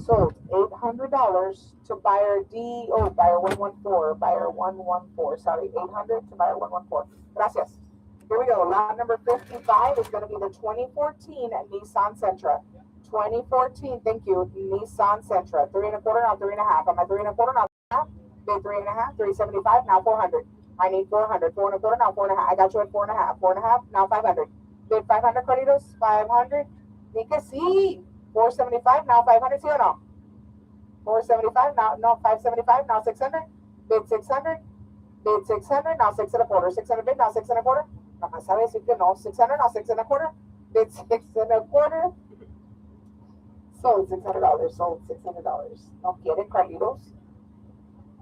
Sold $800 to buyer D, buyer 114, sorry, 800 to buyer 114. Gracias. Here we go. Lot number 55 is going to be the 2014 Nissan Sentra. 2014, thank you, Nissan Sentra. 3 1/4, now 3 1/2. I'm at 3 1/4, now 3 1/2. Bid 3 1/2, 375, now 400. I need 400. 4 1/4, now 4 1/2. I got you at 4 1/2. 4 1/2, now 500. Bid 500, Carlitos. 500. Ni que sí. 475, now 500, ¿sí o no? 475, now, no, 575, now 600. Bid 600. Bid 600, now 6 1/4. 600 bid, now 6 1/4. No me sabe decir que no. 600, now 6 1/4. Bid 6 1/4. Sold $600. Sold $600. ¿No quieren, Carlitos?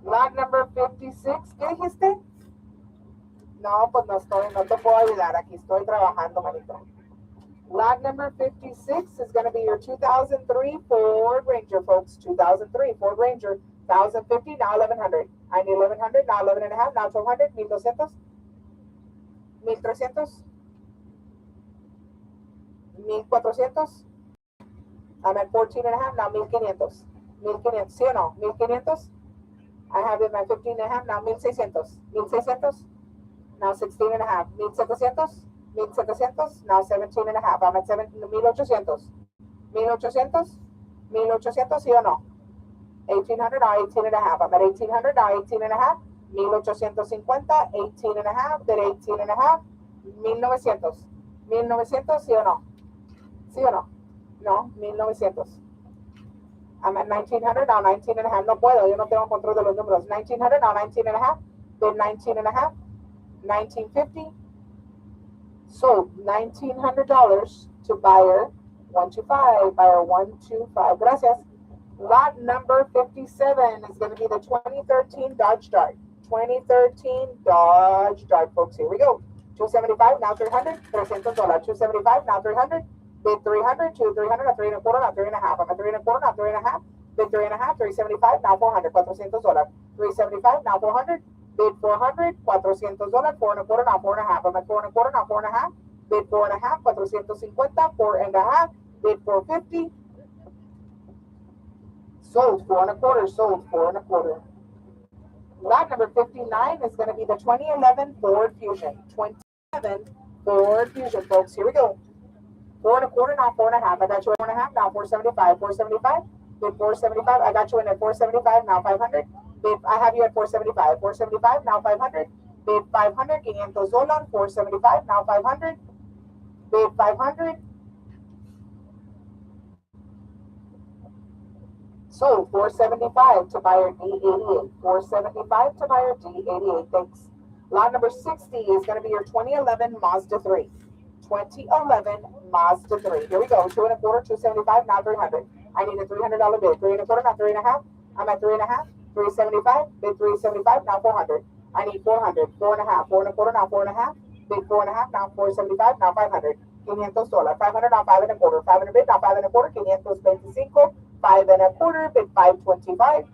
Lot number 56. ¿Qué dijiste? No, pues no te puedo ayudar. Aquí estoy trabajando, manito. Lot number 56 is going to be your 2003 Ford Ranger, folks. 2003 Ford Ranger. 1,050, now 1,100. I need 1,100, now 11 1/2, now 1,200, 1,200, 1,300, 1,400. I'm at 14 1/2, now 1,500. 1,500, ¿sí o no? 1,500. I have it at 15 1/2, now 1,600. 1,600, now 16 1/2. 1,700, 1,700, now 17 1/2. I'm at 1,800. 1,800, 1,800, ¿sí o no? 1,800, now 18 1/2. I'm at 1,800, now 18 1/2. 1,850, 18 1/2, then 18 1/2. 1,900. 1,900, ¿sí o no? ¿Sí o no? No, 1,900. I'm at 1,900, now 19 1/2. No puedo, yo no tengo control de los números. 1,900, now 19 1/2. Then 19 1/2. 1,950. Sold $1,900 to buyer 125. Buyer 125. Gracias. Lot number 57 is going to be the 2013 Dodge Dart. 2013 Dodge Dart, folks. Here we go. 275, now 300. $300. 275, now 300. Bid 300, 300, now 3 1/4, now 3 1/2. I'm at 3 1/4, now 3 1/2. Bid 3 1/2, 375, now 400. $400. 375, now 400. Bid 400, $400. 4 1/4, now 4 1/2. I'm at 4 1/4, now 4 1/2. Bid 4 1/2, 450, 4 1/2. Bid 450. Sold 4 1/4, sold 4 1/4. Lot number 59 is going to be the 2011 Ford Fusion. 2011 Ford Fusion, folks. Here we go. 4 1/4, now 4 1/2. I got you at 4 1/2, now 475. 475. Bid 475. I got you in at 475, now 500. Bid, I have you at 475. 475, now 500. Bid 500, $500. 475, now 500. Bid 500. Sold 475 to buyer D88. 475 to buyer D88. Thanks. Lot number 60 is going to be your 2011 Mazda 3. 2011 Mazda 3. Here we go. 2 1/4, 275, now 300. I need a $300 bid. 3 1/4, now 3 1/2. I'm at 3 1/2. 375. Bid 375, now 400. I need 400. 4 1/2. 4 1/4, now 4 1/2. Bid 4 1/2, now 475, now 500. $500. 500, now 5 1/4. 500 bid, now 5 1/4. 525. 5 1/4, bid 525.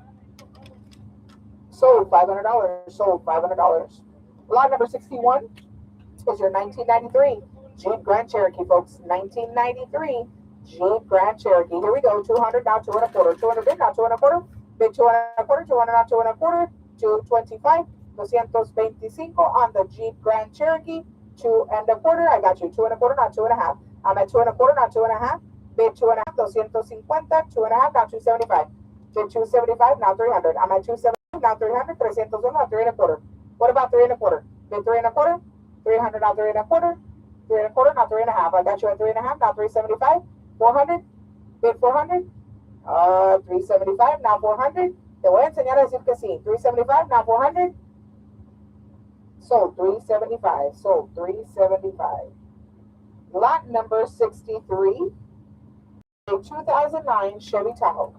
Sold $500. Sold $500. Lot number 61 is your 1993 Jeep Grand Cherokee, folks. 1993 Jeep Grand Cherokee. Here we go. 200, now 2 1/4. 200 bid, now 2 1/4. Bid 2 1/4. 200, now 2 1/4. 225. 225 on the Jeep Grand Cherokee. 2 1/4. I got you. 2 1/4, now 2 1/2. I'm at 2 1/4, now 2 1/2. Bid 2 1/2, 250, 2 1/2, now 275. Bid 275, now 300. I'm at 275, now 300, 301, now 3 1/4. What about 3 1/4? Bid 3 1/4, 300, now 3 1/4, 3 1/4, now 3 1/2. I got you at 3 1/2, now 375, 400, bid 400, 375, now 400. Te voy a enseñar a decir que sí. 375, now 400. Sold 375, sold 375. Lot number 63. A 2009 Chevy Tahoe.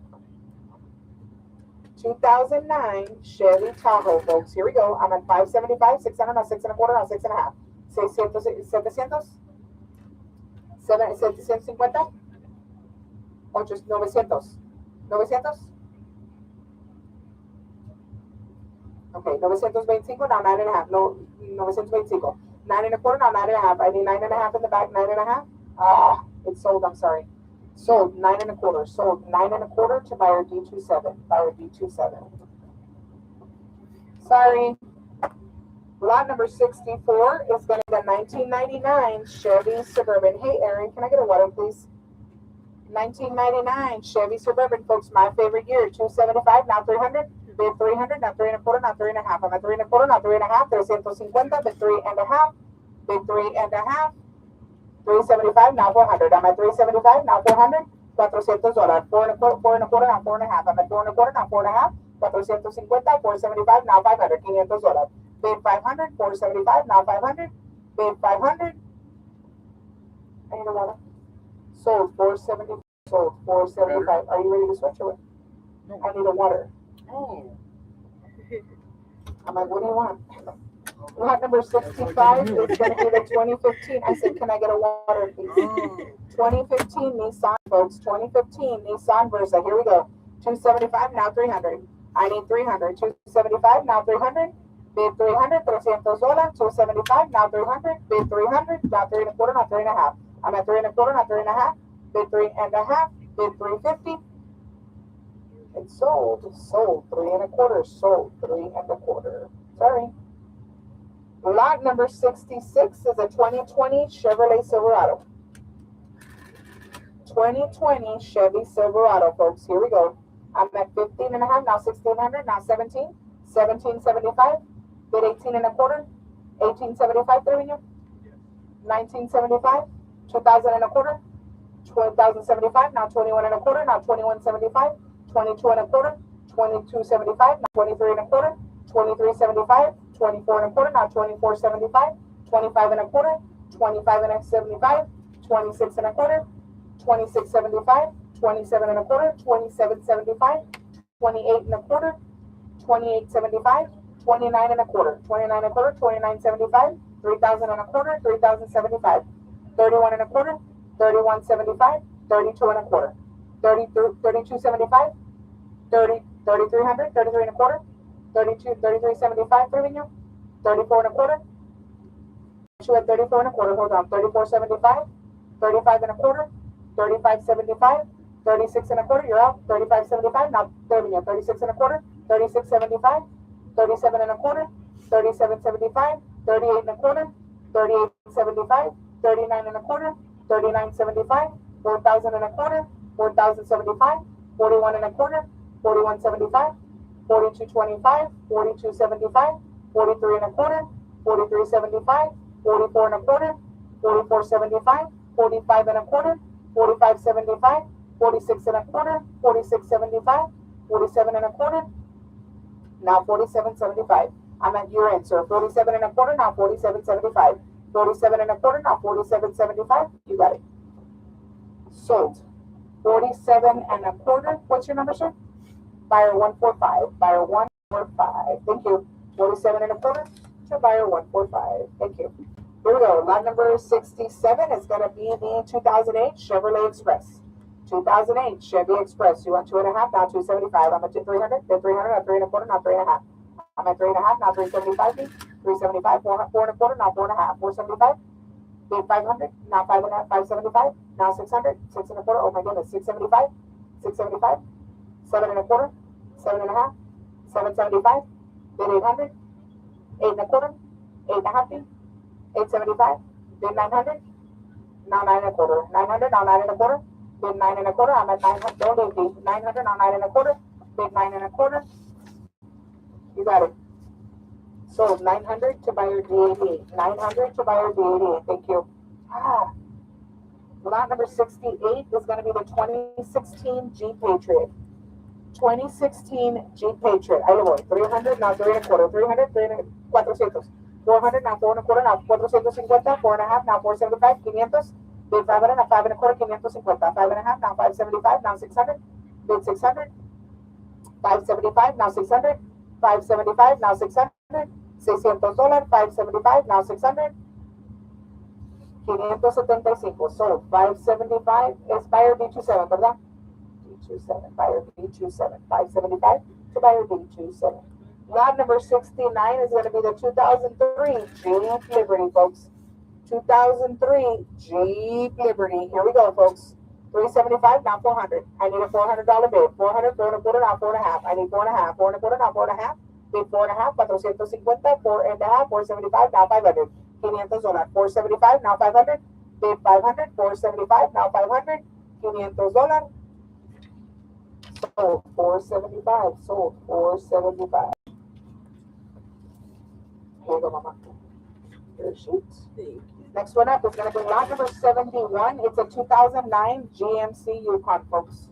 2009 Chevy Tahoe, folks. Here we go. I'm at 575, 600, now 6 1/4, now 6 1/2. 600, 700, 750, 900, 900. Okay, 925, now 9 1/2. No, 925. 9 1/4, now 9 1/2. I need 9 1/2 in the back, 9 1/2. It's sold, I'm sorry. Sold 9.25. Sold 9.25 to buyer D27. Buyer D27. Sorry. Lot number 64 is going to be the 1999 Chevy Suburban. Hey, Aaron, can I get a water, please? 1999 Chevy Suburban, folks. My favorite year. 275, now 300. Bid 300, now 3.25, now 3.5. I'm at 3.25, now 3.5. 350, bid 3.5. Bid 3.5. 375, now 400. I'm at 375, now 400. $400. 4.25, now 4.5. I'm at 4.25, now 4.5. 450, 475, now $500. $500. Bid 500, 475, now 500. Bid 500. I need a water. Sold 470. Sold 475. Are you ready to switch or what? No. I need a water. Oh. I'm like, what do you want? Lot number 65 is going to be the 2015. I said, can I get a water, please? 2015 Nissan, folks. 2015 Nissan Versa. Here we go. 275, now 300. I need 300. 275, now 300. Bid 300, $300. 275, now 300. Bid 300, now 3.25, now 3.5. I'm at 3.25, now 3.5. Bid 3.5. Bid 350. It's sold. Sold 3.25. Sold 3.25. Sorry. Lot number 66 is a 2020 Chevrolet Silverado. 2020 Chevy Silverado, folks. Here we go. I'm at 15.5, now 1,600, now 17. 1775. Bid 18.25. 1875, revenue. 1975. 2,025. 2075, now 21.25, now 2175. 22.25. 2275, now 23.25. 2375. 24.25, now 2475. 25.25. 25.75. 26.25. 2675. 27.25. 2775. 28.25. 2875. 29.25. 29.25. 2975. 3,025. 3,075. 31.25. 3175. 32.25. 3275. 3,300. 33.25. 3375 revenue. 34.25. You at 34.25. Hold on. 3475. 35.25. 3575. 36.25. You're out. 3575. Now revenue. 36.25. 3675. 37.25. 3775. 38.25. 3875. 39.25. 3975. 4,025. 4,075. 41.25. 4175. 4225, 4275, 43.25, 4375, 44.25, 4475, 45.25, 4575, 46.25, 4675, 47.25. Now 4775. I'm at your end, sir. 47.25, now 4775. 47.25, now 4775. You got it. Sold. 47.25. What's your number, sir? Buyer 145. Buyer 145. Thank you. 47.25 to buyer 145. Thank you. Here we go. Lot number 67 is going to be the 2008 Chevrolet Express. 2008 Chevy Express. You want 2.5, now 275. I'm at 300. Then 300, now 3.25, now 3.5. I'm at 3.5, now 375. 375, 4.25, now 4.5. 475. Bid 500, now 5.5, 575. Now 600, 6.25. Oh my goodness, 675. 675. 7.25. 7.5. 775. Bid 800. 8.25. 8.5. 875. Bid 900. Now 9.25. 900. Now 9.25. Bid 9.25. I'm at 900. Don't 80. 900. Now 9.25. Bid 9.25. You got it. Sold 900 to buyer D88. 900 to buyer D88. Thank you. Lot number 68 is going to be the 2016 Jeep Patriot. 2016 Jeep Patriot. Ahí voy. 300, now 3.25. 300, 400. 400, now 4.25, now 450. 4.5, now 475. 500. Bid 500, now 5.25. 550. 5.5, now 575. Now 600. Bid 600. 575, now 600. 575, now 600. $600. 575, now 600. 575. Sold. 575 is buyer B27, ¿verdad? B27, buyer B27. 575 to buyer B27. Lot number 69 is going to be the 2003 Jeep Liberty, folks. 2003 Jeep Liberty. Here we go, folks. 375, now 400. I need a $400 bid. 400, 4 and a quarter, now 4.5. I need 4.5. 4 and a quarter, now 4.5. Bid 4.5, 450, 4.5, 475, now 500. $500. 475, now 500. Bid 500, 475, now 500. $500. Sold 475, sold 475. Here you go, Mama. Your sheets. Next one up is going to be lot number 71. It's a 2009 GMC Yukon, folks.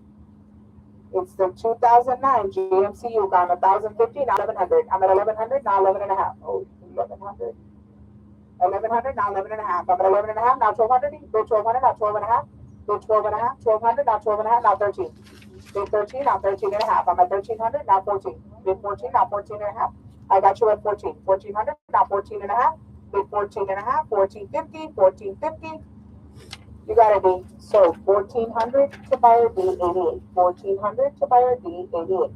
It's the 2009 GMC Yukon, 1,050, now 1,100. I'm at 1,100, now 11 and a half. Oh, 1,100. 1,100, now 11 and a half. I'm at 11 and a half, now 1,200. Bid 1,200, now 12 and a half. Bid 12 and a half, 1,200, now 12 and a half, now 13. Bid 13, now 13 and a half. I'm at 1,300, now 14. Bid 14, now 14 and a half. I got you at 14. 1,400, now 14 and a half. Bid 14 and a half, 1,450, 1,450. You got a D. So 1,400 to buyer D88. 1,400 to buyer D88.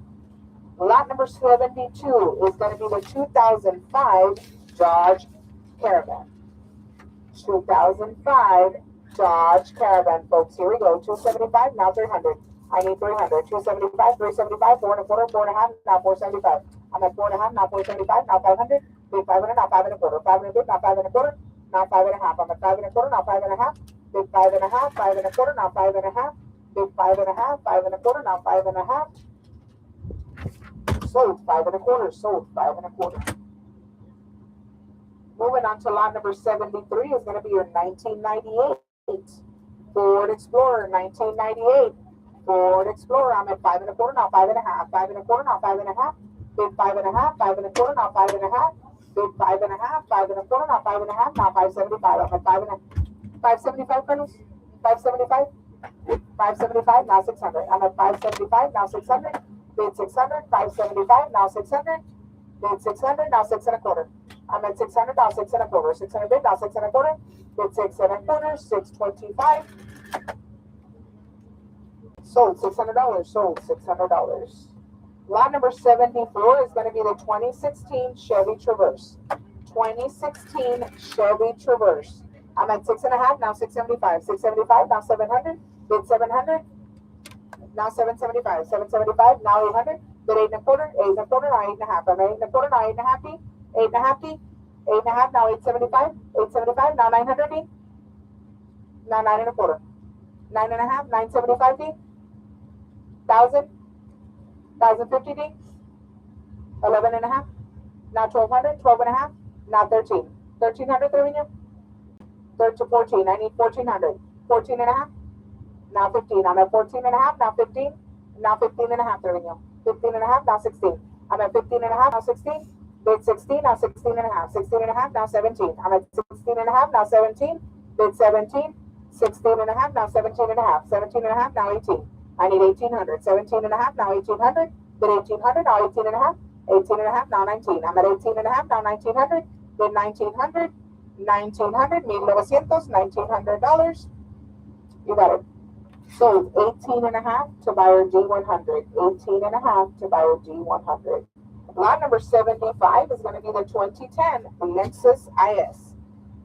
Lot number 72 is going to be the 2005 Dodge Caravan. 2005 Dodge Caravan, folks. Here we go. 275, now 300. I need 300. 275, 375, 4 and a quarter, 4 and a half, now 475. I'm at 4 and a half, now 475, now 500. Bid 500, now 5 and a quarter. 5 and a bid, now 5 and a quarter, now 5 and a half. I'm at 5 and a quarter, now 5 and a half. Bid 5 and a half, 5 and a quarter, now 5 and a half. Bid 5 and a half, 5 and a quarter, now 5 and a half. Sold 5 and a quarter, sold 5 and a quarter. Moving on to lot number 73 is going to be your 1998 Ford Explorer. 1998 Ford Explorer. I'm at 5 and a quarter, now 5 and a half. 5 and a quarter, now 5 and a half. Bid 5 and a half, 5 and a quarter, now 5 and a half. Bid 5 and a half, 5 and a quarter, now 5 and a half, now 575. I'm at 5 and a 575, Colonels? 575? 575, now 600. I'm at 575, now 600. Bid 600, 575, now 600. Bid 600, now 6 and a quarter. I'm at 600, now 6 and a quarter. 600 bid, now 6 and a quarter. Bid 6 and a quarter, 625. Sold $600, sold $600. Lot number 74 is going to be the 2016 Chevy Traverse. 2016 Chevy Traverse. I'm at 6.5, now 675. 675, now 700. Bid 700. Now 775. 775, now 800. Bid 8 and a quarter. 8 and a quarter, now 8 and a half. I'm at 8 and a quarter, now 8 and a half. 8 and a half. 8 and a half, now 875. 875, now 900. Now 9 and a quarter. 9 and a half, 975. 1,000. 1,050 D. 11 and a half. Now 1,200. 12 and a half. Now 13. 1,300 revenue. 13 to 14. I need 1,400. 14 and a half. Now 15. I'm at 14 and a half. Now 15. Now 15 and a half revenue. 15 and a half. Now 16. I'm at 15 and a half. Now 16. Bid 16. Now 16 and a half. 16 and a half. Now 17. I'm at 16 and a half. Now 17. Bid 17. 16 and a half. Now 17 and a half. 17 and a half. Now 18. I need 1,800. 17 and a half. Now 1,800. Bid 1,800. Now 18 and a half. 18 and a half. Now 19. I'm at 18 and a half. Now 1,900. Bid 1,900. 1,900. $1,900. You got it. Sold 18 and a half to buyer D100. 18 and a half to buyer D100. Lot number 75 is going to be the 2010 Lexus IS.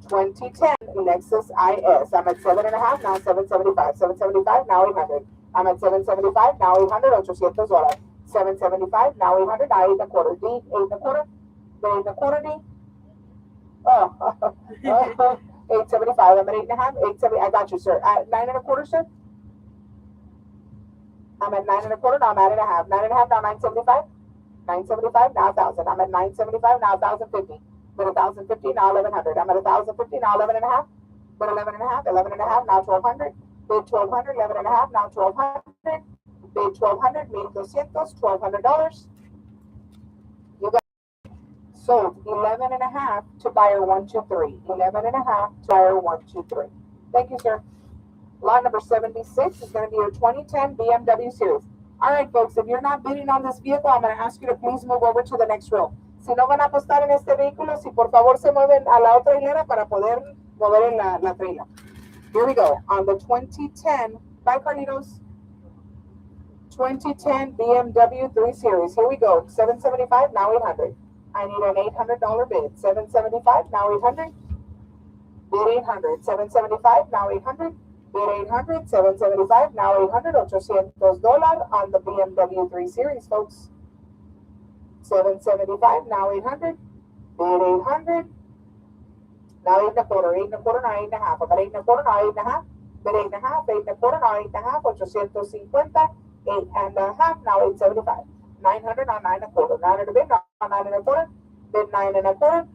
2010 Lexus IS. I'm at 7.5, now 775. 775, now 800. I'm at 775, now 800, $800. 775, now 800, now 8 and a quarter. D, 8 and a quarter. The 8 and a quarter D. Oh, 875. I'm at 8 and a half. 870. I got you, sir. At 9 and a quarter, sir. I'm at 9 and a quarter, now I'm at 9.5. 9 and a half, now 975. 975, now 1,000. I'm at 975, now 1,050. But 1,050, now 1,100. I'm at 1,050, now 11 and a half. But 11 and a half, 11 and a half, now 1,200. Bid 1,200, 11 and a half, now 1,200. Bid 1,200, $1,200, $1,200. You got sold 11 and a half to buyer 123. 11 and a half to buyer 123. Thank you, sir. Lot number 76 is going to be your 2010 BMW series. All right, folks, if you're not bidding on this vehicle, I'm going to ask you to please move over to the next row. Si no van a apostar en este vehículo, si por favor se mueven a la otra hilera para poder mover en la trailer. Here we go. On the 2010, bye Carlitos. 2010 BMW 3 Series. Here we go. 775, now 800. I need an $800 bid. 775, now 800. Bid 800. 775, now 800. bid 800, 775, now 800, $800 on the BMW 3 Series, folks. 775, now 800, bid 800, now 8 and a quarter, 8 and a quarter, now 8 and a half. I got 8 and a quarter, now 8 and a half, bid 8 and a half, 8 and a quarter, now 8 and a half, 850, 8 and a half, now 875. 900, now 9 and a quarter, 900 bid, now 9 and a quarter, bid 9 and a quarter,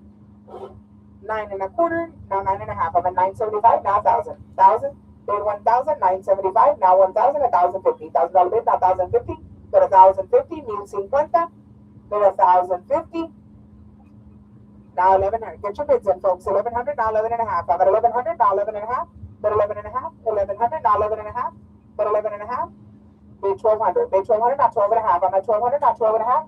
9 and a quarter, now 9 and a half. I'm at 975, now 1,000. 1,000, bid 1,000, 975, now 1,000, 1,050. $1,000 bid, now 1,050, bid 1,050, 1,050, bid 1,050. Now 1,100. Get your bids in, folks. 1,100, now 11 and a half. I'm at 1,100, now 11 and a half, bid 11 and a half, 1,100, now 11 and a half, bid 11 and a half. Bid 1,200, bid 1,200, not 12 and a half. I'm at 1,200, not 12 and a half.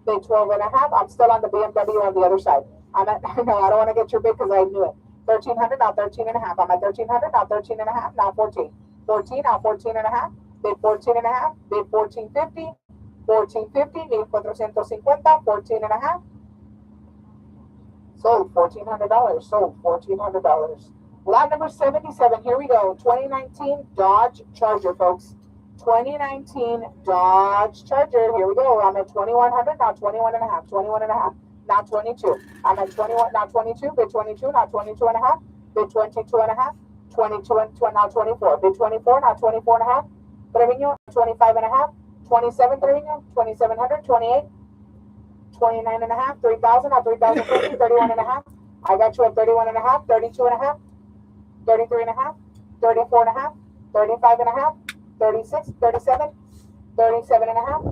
Bid 12 and a half. I'm still on the BMW on the other side. I'm at, no, I don't want to get your bid because I knew it. 1,300, now 13 and a half. I'm at 1,300, now 13 and a half, now 14. 14, now 14 and a half. Bid 14 and a half. Bid 1450. 1450, 1,450, 14 and a half. Sold $1,400. Sold $1,400. Lot number 77. Here we go. 2019 Dodge Charger, folks. 2019 Dodge Charger. Here we go. I'm at 2,100, now 21 and a half, 21 and a half, now 22. I'm at 21, now 22, bid 22, now 22 and a half, bid 22 and a half, 22 and now 24, bid 24, now 24 and a half, Trevino, 25 and a half, 27 Trevino, 2,700, 28, 29 and a half, 3,000, now 3,050, 31 and a half. I got you at 31 and a half, 32 and a half, 33 and a half, 34 and a half, 35 and a half, 36, 37, 37 and a half,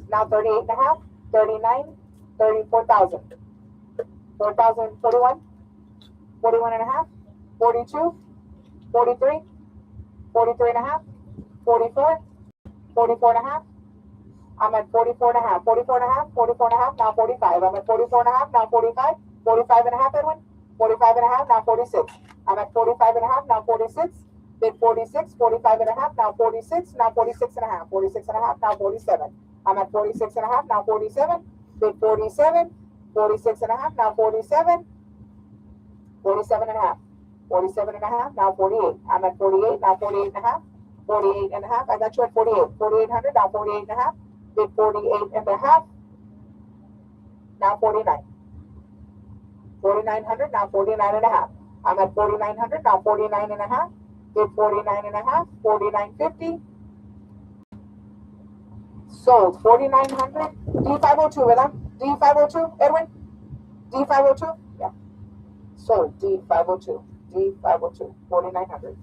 now 38 and a half, 39, 34,000, 4,000, 41, 41 and a half, 42, 43, 43 and a half, 44, 44 and a half. I'm at 44 and a half, 44 and a half, 44 and a half, now 45. I'm at 44 and a half, now 45, 45 and a half, Edwin, 45 and a half, now 46. I'm at 45 and a half, now 46. Bid 46, 45 and a half, now 46, now 46 and a half, 46 and a half, now 47. I'm at 46 and a half, now 47. Bid 47, 46 and a half, now 47. 47 and a half, 47 and a half, now 48. I'm at 48, now 48 and a half, 48 and a half. I got you at 48, 4,800, now 48 and a half. Bid 48 and a half, now 49. 4,900, now 49 and a half. I'm at 4,900, now 49 and a half. Bid 49 and a half, 49.50. Sold 4,900. D502 with them. D502, Edwin. D502. Yeah. Sold D502. D502. 4,900.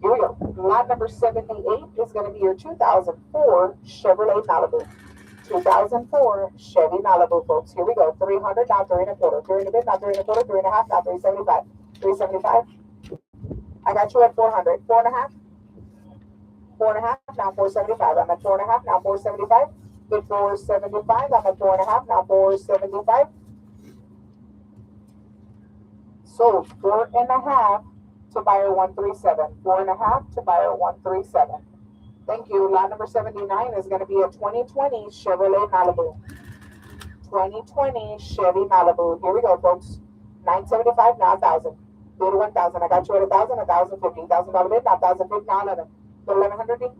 Here we go. Lot number 78 is going to be your 2004 Chevrolet Malibu. 2004 Chevy Malibu, folks. Here we go. 300, now 3 and a quarter. 3 and a bit, now 3 and a quarter. 3 and a half, now 375. 375. I got you at 400. 4 and a half. 4 and a half, now 475. I'm at 4 and a half, now 475. Bid 475. I'm at 4 and a half, now 475. Sold 4 and a half to buyer 137. 4 and a half to buyer 137. Thank you. Lot number 79 is going to be a 2020 Chevrolet Malibu. 2020 Chevy Malibu. Here we go, folks. 975, now 1,000. Bid 1,000. I got you at 1,000, 1,050. $1,000 bid, now 1,050, now 11. 1,100.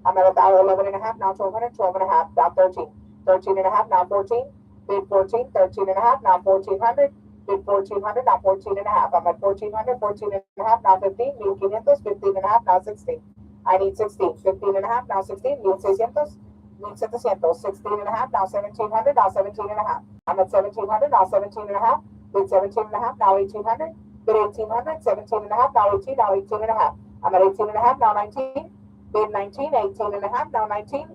I'm at 11 and a half, now 1,200, 12 and a half, now 13. 13 and a half, now 14. Bid 14, 13 and a half, now 1,400. Bid 1,400, now 14 and a half. I'm at 1,400, 14 and a half, now 15. 1,500, 15 and a half, now 16. I need 16. 15 and a half, now 16. 1,600. 1,700. 16 and a half, now 1,700, now 17 and a half. I'm at 1,700, now 17 and a half. Bid 17 and a half, now 1,800. Bid 1,800, 17 and a half, now 18, now 18 and a half. I'm at 18 and a half, now 19. Bid 19, 18 and a half, now 19.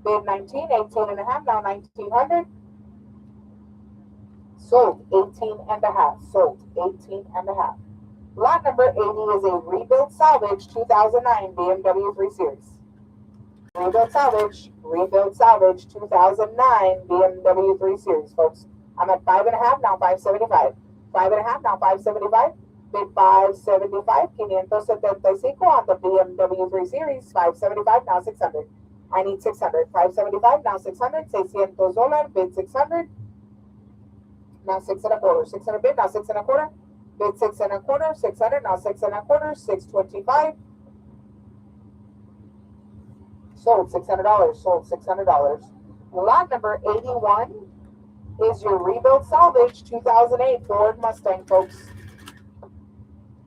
Bid 19, 18 and a half, now 1,900. Sold 18 and a half. Sold 18 and a half. Lot number 80 is a rebuilt salvage 2009 BMW 3 Series. Rebuilt salvage 2009 BMW 3 Series, folks. I'm at 5 and a half, now 575. 5 and a half, now 575. Bid 575, 575 on the BMW 3 Series. 575, now 600. I need 600. 575, now 600. $600. Bid 600. Now 6 and a quarter. 600 bid, now 6 and a quarter. Bid 6 and a quarter. 600, now 6 and a quarter. 625. Sold $600. Sold $600. Lot number 81 is your rebuild salvage 2008 Ford Mustang, folks.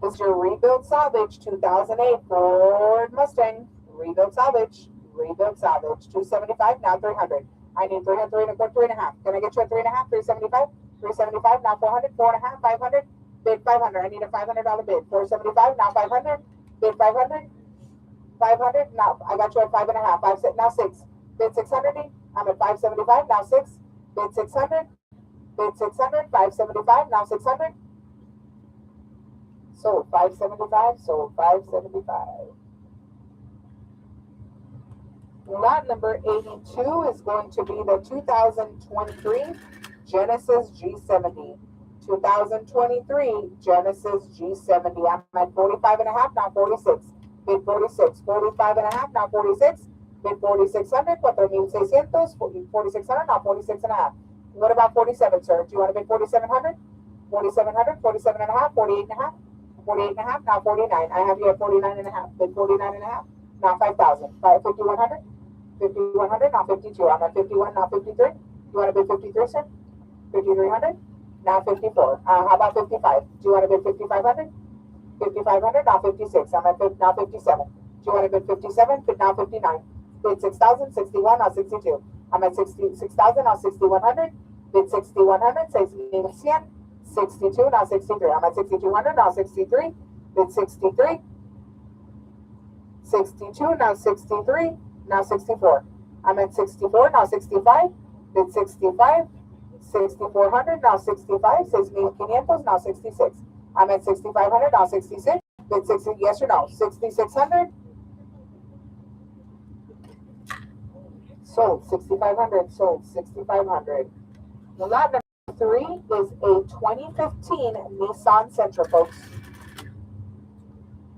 This is your rebuild salvage 2008 Ford Mustang. Rebuild salvage. Rebuild salvage. 275, now 300. I need 300, 3 and a quarter, 3 and a half. Can I get you a 3 and a half? 375. 375, now 400, 4 and a half, 500. Bid 500. I need a $500 bid. 475, now 500. Bid 500. 500. Now I got you at 5 and a half. Now 6. Bid 600. I'm at 575. Now 6. Bid 600. Bid 600. 575. Now 600. Sold 575. Sold 575. Lot number 82 is going to be the 2023 Genesis G70. 2023 Genesis G70. I'm at 45 and a half, now 46. Bid 46. 45 and a half, now 46. Bid 4,600, 4,600, 4,600, now 46 and a half. What about 47, sir? Do you want to bid 4,700? 4,700, 47 and a half, 48 and a half, 48 and a half, now 49. I have you at 49 and a half. Bid 49 and a half, now 5,000. 5,100, 5,100, now 52. I'm at 51, now 53. You want to bid 53, sir? 5,300, now 54. How about 55? Do you want to bid 5,500? 5,500, now 56. I'm at now 57. Do you want to bid 57? Now 59. Bid 6,000, 61, now 62. I'm at 6,000, now 6,100. Bid 6,100, 6,100. 62, now 63. I'm at 6,200, now 63. Bid 63. 62, now 63. Now 64. I'm at 64, now 65. Bid 65. 6,400, now 65. 6,500, now 66. I'm at 6,500, now 66. Bid 60, yes or no? 6,600. Sold 6,500. Sold 6,500. Lot number 3 is a 2015 Nissan Sentra, folks.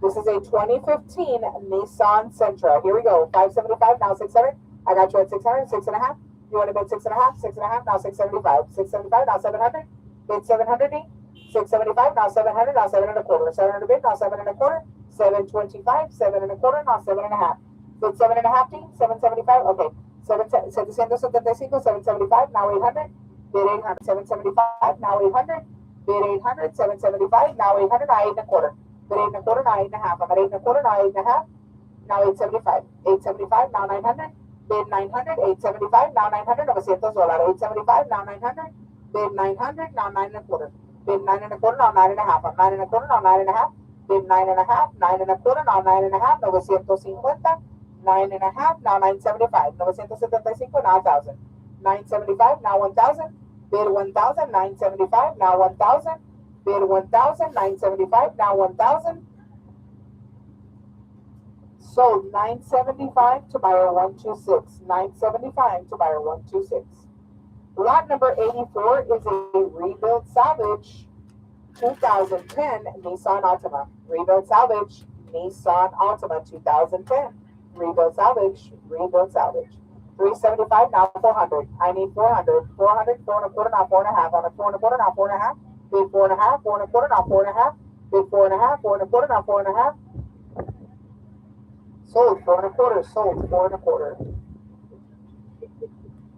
This is a 2015 Nissan Sentra. Here we go. 575, now 600. I got you at 600, 6 and a half. You want to bid 6 and a half, 6 and a half, now 675. 675, now 700. Bid 700. 675, now 700, now 7 and a quarter. 700 bid, now 7 and a quarter. 725, 7 and a quarter, now 7 and a half. Bid 7 and a half, 775. Okay. 775, 775, now 800. Bid 800, 775, now 800. Bid 800, 775, now 800, now 8 and a quarter. Bid 8 and a quarter, now 8 and a half. I'm at 8 and a quarter, now 8 and a half. Now 875. 875, now 900. Bid 900, 875, now 900, $900. 875, now 900. Bid 900, now 9 and a quarter. Bid 9 and a quarter, now 9 and a half. I'm 9 and a quarter, now 9 and a half. Bid 9 and a half, 9 and a quarter, now 9 and a half. 950. 9 and a half, now 975. 975, now 1,000. 975, now 1,000. Bid 1,000, 975, now 1,000. Bid 1,000, 975, now 1,000. Sold 975 to buyer 126. 975 to buyer 126. Lot number 84 is a rebuild salvage 2010 Nissan Altima. Rebuild salvage Nissan Altima 2010. Rebuild salvage. Rebuild salvage. 375, now 400. I need 400. 400, 4 and a quarter, now 4 and a half. I'm at 4 and a quarter, now 4 and a half. Bid 4 and a half, 4 and a quarter, now 4 and a half. Bid 4 and a half, 4 and a quarter, now 4 and a half. Sold 4 and a quarter. Sold 4 and a quarter.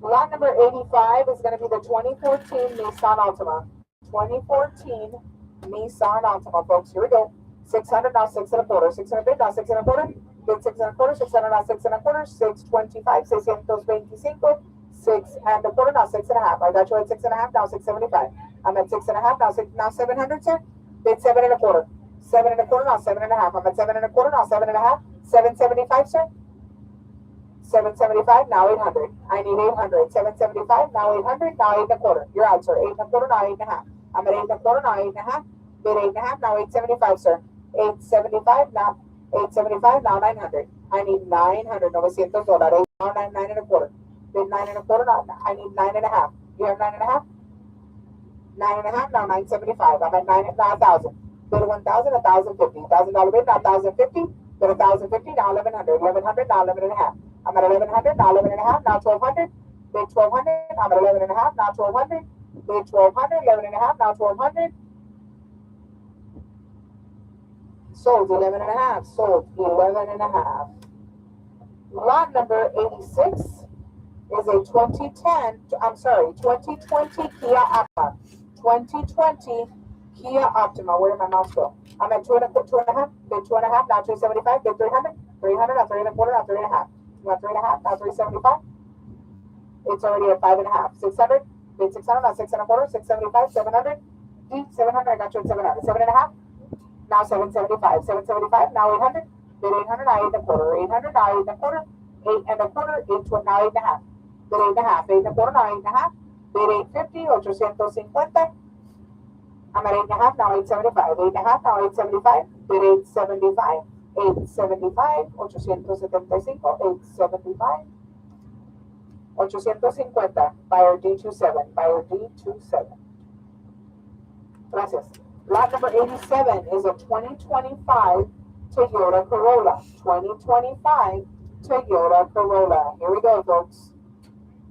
Lot number 85 is going to be the 2014 Nissan Altima. 2014 Nissan Altima, folks. Here we go. 600, now 6 and a quarter. 600 bid, now 6 and a quarter. Bid 6 and a quarter. 600, now 6 and a quarter. 625, 625. 6 and a quarter, now 6 and a half. I got you at 6 and a half, now 675. I'm at 6 and a half, now 700, sir. Bid 7 and a quarter. 7 and a quarter, now 7 and a half. I'm at 7 and a quarter, now 7 and a half. 775, sir. 775, now 800. I need 800. 775, now 800, now 8 and a quarter. You're out, sir. 8 and a quarter, now 8 and a half. I'm at 8 and a quarter, now 8 and a half. Bid 8 and a half, now 875, sir. 875, now 875, now 900. I need 900. $900. Now 9 and a quarter. Bid 9 and a quarter, now I need 9 and a half. You have 9 and a half? 9 and a half, now 975. I'm at 9, now 1,000. Bid 1,000, 1,050. $1,000 bid, now 1,050. Bid 1,050, now 1,100. 1,100, now 11 and a half. I'm at 1,100, now 11 and a half, now 1,200. Bid 1,200, I'm at 11 and a half, now 1,200. Bid 1,200, 11 and a half, now 1,200. Sold 11 and a half, sold 11 and a half. Lot number 86 is a 2020 Kia Optima. 2020 Kia Optima. Where did my mouse go? I'm at two and a half, bid 2.5, now 275, bid 300, 300, now 3.25, now 3.5. Now 3.5, now 375. It's already at 5.5. 600, bid 600, now 6.25, 675, 700, 700, I got you at 700. 7.5, now 775, 775, now 800, bid 800, now 8.25, 800, now 8.25, 8.25, now 8.5. Bid 8.5, 8.25, now 8.5, bid 850, 850. I'm at 8.5, now 875, 8.5, now 875, bid 875, 875, 875, 875, 850, buyer D27, buyer D27. Gracias. Lot number 87 is a 2025 Toyota Corolla. 2025 Toyota Corolla. Here we go, folks.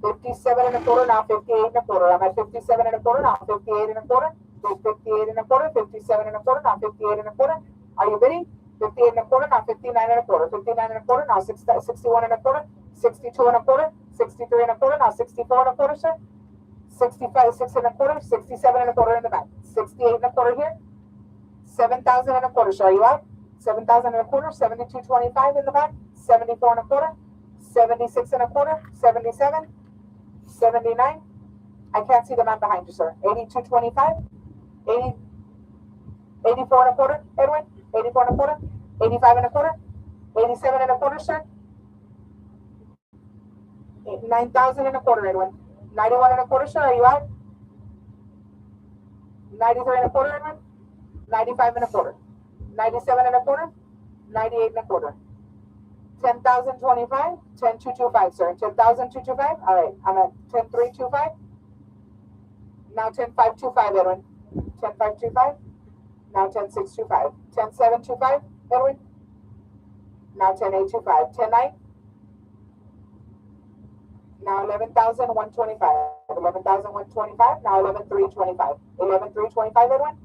57.25, now 58.25. I'm at 57.25, now 58.25. 58.25, 57.25, now 58.25. Are you bidding? 58.25, now 59.25. 59.25, now 61.25. 62.25, 63.25, now 64.25, sir. 65, 6.25, 67.25 in the back. 68.25 here. 7,000.25, sir. Are you out? 7,000.25, 72.25 in the back. 74.25, 76.25, 77, 79. I can't see the man behind you, sir. 82.25, 80, 84.25, Edwin. 84.25, 85.25, 87.25, sir. 9,000.25, Edwin. 91.25, sir. Are you out? 93.25, Edwin. 95.25, 97.25, 98.25. 10,025, 10,225, sir. 10,225. All right, I'm at 10,325. Now 10,525, Edwin. 10,525. Now 10,625. 10,725, Edwin. Now 10,825. 10,9. Now 11,125. 11,125. Now 11,325. 11,325, Edwin.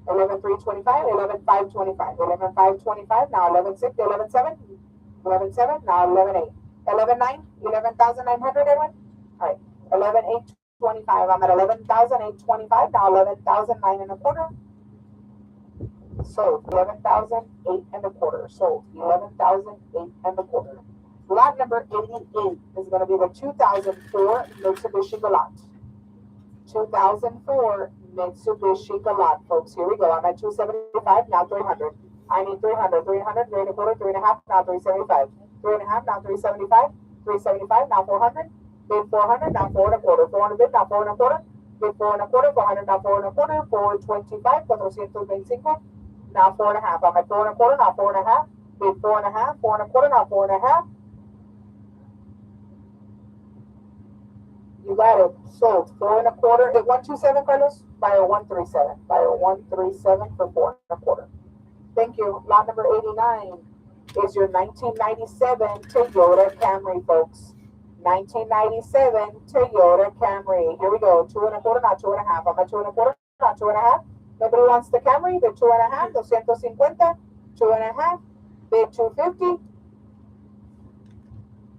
11,325. 11,525. 11,525. Now 11,6. 11,7. 11,7. Now 11,8. 11,9. 11,900, Edwin. All right. 11,825. I'm at 11,825. Now 11,925. Sold. 11,008.25. Sold. 11,008.25. Lot number 88 is going to be the 2004 Mitsubishi Galant. 2004 Mitsubishi Galant, folks. Here we go. I'm at 275, now 300. I need 300, 300, 3.25, 3.5, now 375. 3.5, now 375. 375, now 400. Bid 400, now 4.25. 400 bid, now 4.25. Bid 4.25, 400, now 4.25. 425, 425. Now 4.5. I'm at 4.25, now 4.5. Bid 4.5, 4.25, now 4.5. You got it. Sold. 4.25 at 127, Carlos. Buyer 137. Buyer 137 for 4.25. Thank you. Lot number 89 is your 1997 Toyota Camry, folks. 1997 Toyota Camry. Here we go. 2.25, not 2.5. I'm at 2.25, not 2.5. Nobody wants the Camry. The 2.5, 250. 2.5. Bid 250.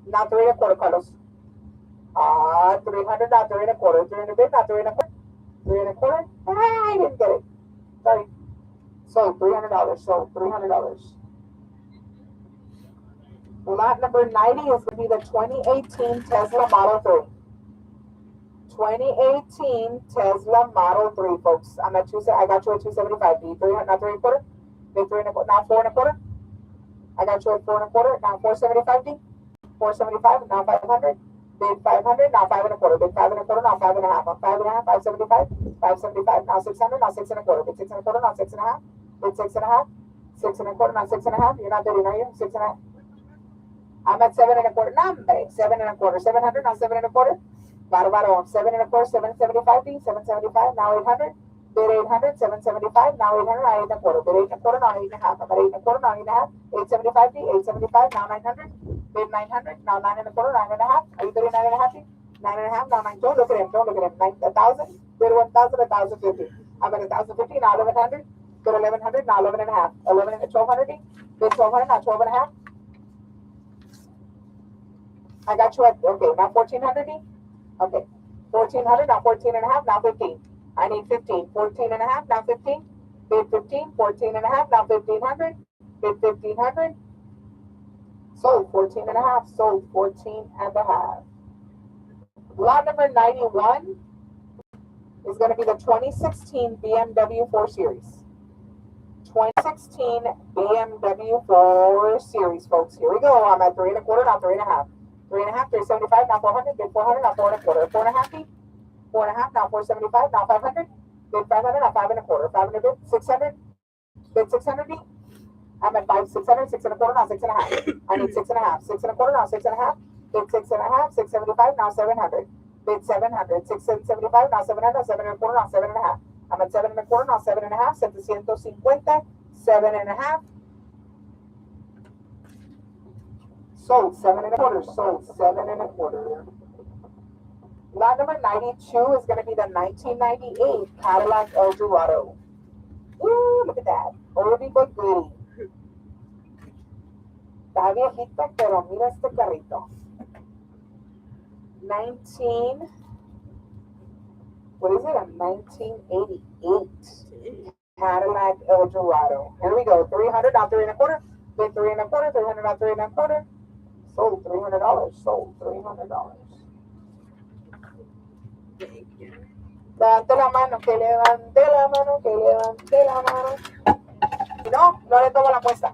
Now 3.25, Carlos. 300, not 3.25. 300 bid, not 3.25. 3.25. I didn't get it. Sorry. Sold $300. Sold $300. Lot number 90 is going to be the 2018 Tesla Model 3. 2018 Tesla Model 3, folks. I'm at I got you at 275. B 300, not 3.25. Bid 3.25, now 4.25. I got you at 4.25. Now 475. D 475. Now 500. Bid 500. Now 5.25. Bid 5.25. Now 5.5. I'm 5.5. 575. 575. Now 600. Now 6.25. Bid 6.25. Now 6.5. Bid 6.5. 6.25. Now 6.5. You're not bidding, are you? 6.5. I'm at 7.25. Number 7.25. 700. Now 7.25. Baro. 7.25. 775. D 775. Now 800. Bid 800. 775. Now 800. Now 8.25. Bid 8.25. Now 8.5. I'm at 8.25. Now 8.5. 875. D 875. Now 900. Bid 900. Now 9.25. 9.5. Are you bidding 9.5? 9.5. Now 9. Don't look at him. Don't look at him. 1,000. Bid 1,000. 1,050. I'm at 1,050. Now 1,100. Bid 1,100. Now 11.5. 1,200. Bid 1,200. Now 12.5. I got you at, okay, now 1400D? Okay, 1400, now 14 and a half, now 15. I need 15, 14 and a half, now 15. Bid 15, 14 and a half, now 1500. Bid 1500. Sold 14 and a half, sold 14 and a half. Lot number 91 is going to be the 2016 BMW 4 Series. 2016 BMW 4 Series, folks. Here we go. I'm at 3 1/4, now 3 1/2. 3 1/2, 375, now 400, bid 400, now 4 1/4. 4 1/2 feet, 4 1/2, now 475, now 500, bid 500, now 5 1/4. 500 bid, 600, bid 600 feet. I'm at 600, 6 1/4, now 6 1/2. I need 6 1/2, 6 1/4, now 6 1/2, bid 6 1/2, 675, now 700, bid 700, 675, now 700, 7 1/4, now 7 1/2. I'm at 7 1/4, now 7 1/2, 750, 7 1/2. Sold 7 1/4, sold 7 1/4. Lot number 92 is going to be the 1998 Cadillac Eldorado. Ooh, look at that. Oldie but goodie. Está viejita, pero mira este carrito. 1988 Cadillac Eldorado. Here we go. 300, now 3 1/4. Bid 3 1/4, 300, now 3 1/4. Sold $300. Sold $300. Levante la mano, que levante la mano, que levante la mano. No le tomo la muestra.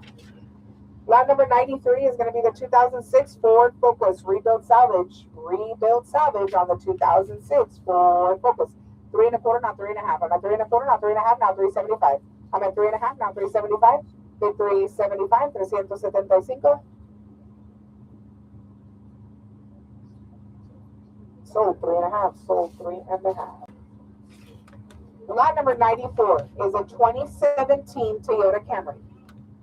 Lot number 93 is going to be the 2006 Ford Focus Rebuild Salvage. Rebuild Salvage on the 2006 Ford Focus. 3 1/4, now 3 1/2. I'm at 3 1/4, now 3 1/2, now 375. I'm at 3 1/2, now 375. Bid 375, 375. Sold 3 1/2, sold 3 1/2. Lot number 94 is a 2017 Toyota Camry.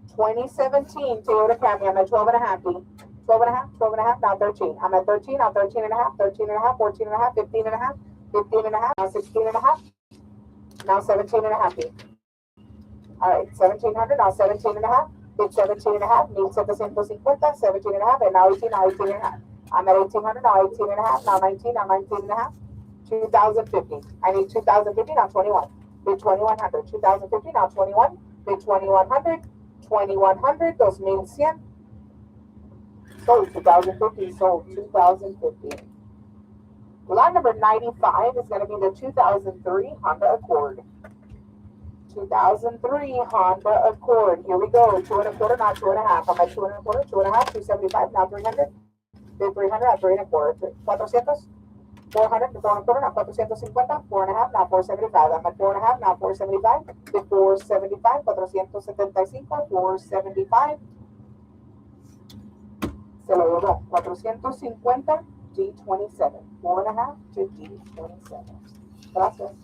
2017 Toyota Camry. I'm at 12 1/2. 12 1/2, 12 1/2, now 13. I'm at 13, now 13 1/2, 13 1/2, 14 1/2, 15 1/2, 15 1/2, now 16 1/2, now 17 1/2. All right, 1700, now 17 1/2, bid 17 1/2, need 750, 17 1/2, and now 18, now 18 1/2. I'm at 1800, now 18 1/2, now 19, now 19 1/2, 2050. I need 2050, now 21. Bid 2100, 2050, now 21, bid 2100, 2100, 2100. Sold 2050, sold 2050. Lot number 95 is going to be the 2003 Honda Accord. 2003 Honda Accord. Here we go. 2 1/4, now 2 1/2. I'm at 2 1/4, 2 1/2, 275, now 300. Bid 300, now 3 1/4. 400, 400, 4 1/4, now 450, 4 1/2, now 475. I'm at 4 1/2, now 475. Bid 475, 475, 475. Se lo llevó. 450, D27. 4 1/2 to D27. Gracias.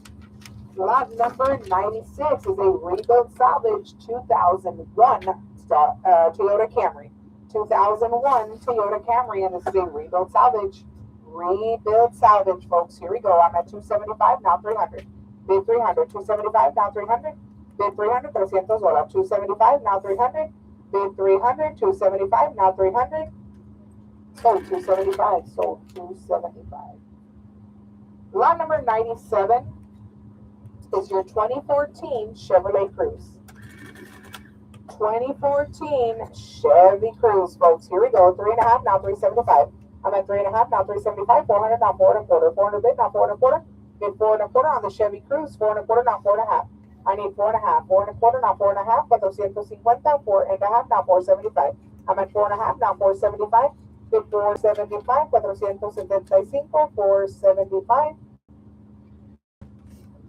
Lot number 96 is a rebuild salvage 2001 Toyota Camry. 2001 Toyota Camry, and this is a rebuild salvage. Rebuild salvage, folks. Here we go. I'm at 275, now 300. Bid 300, 275, now 300. Bid 300, $300. 275, now 300. Bid 300, 275, now 300. Sold 275, sold 275. Lot number 97 is your 2014 Chevrolet Cruze. 2014 Chevy Cruze, folks. Here we go. 3 1/2, now 375. I'm at 3 1/2, now 375. 400, now 4 1/4. 400 bid, now 4 1/4. Bid 4 1/4 on the Chevy Cruze. 4 1/4, now 4 1/2. I need 4 1/2. 4 1/4, now 4 1/2. 450, 4 1/2, now 475. I'm at 4 1/2, now 475. Bid 475, 475, 475.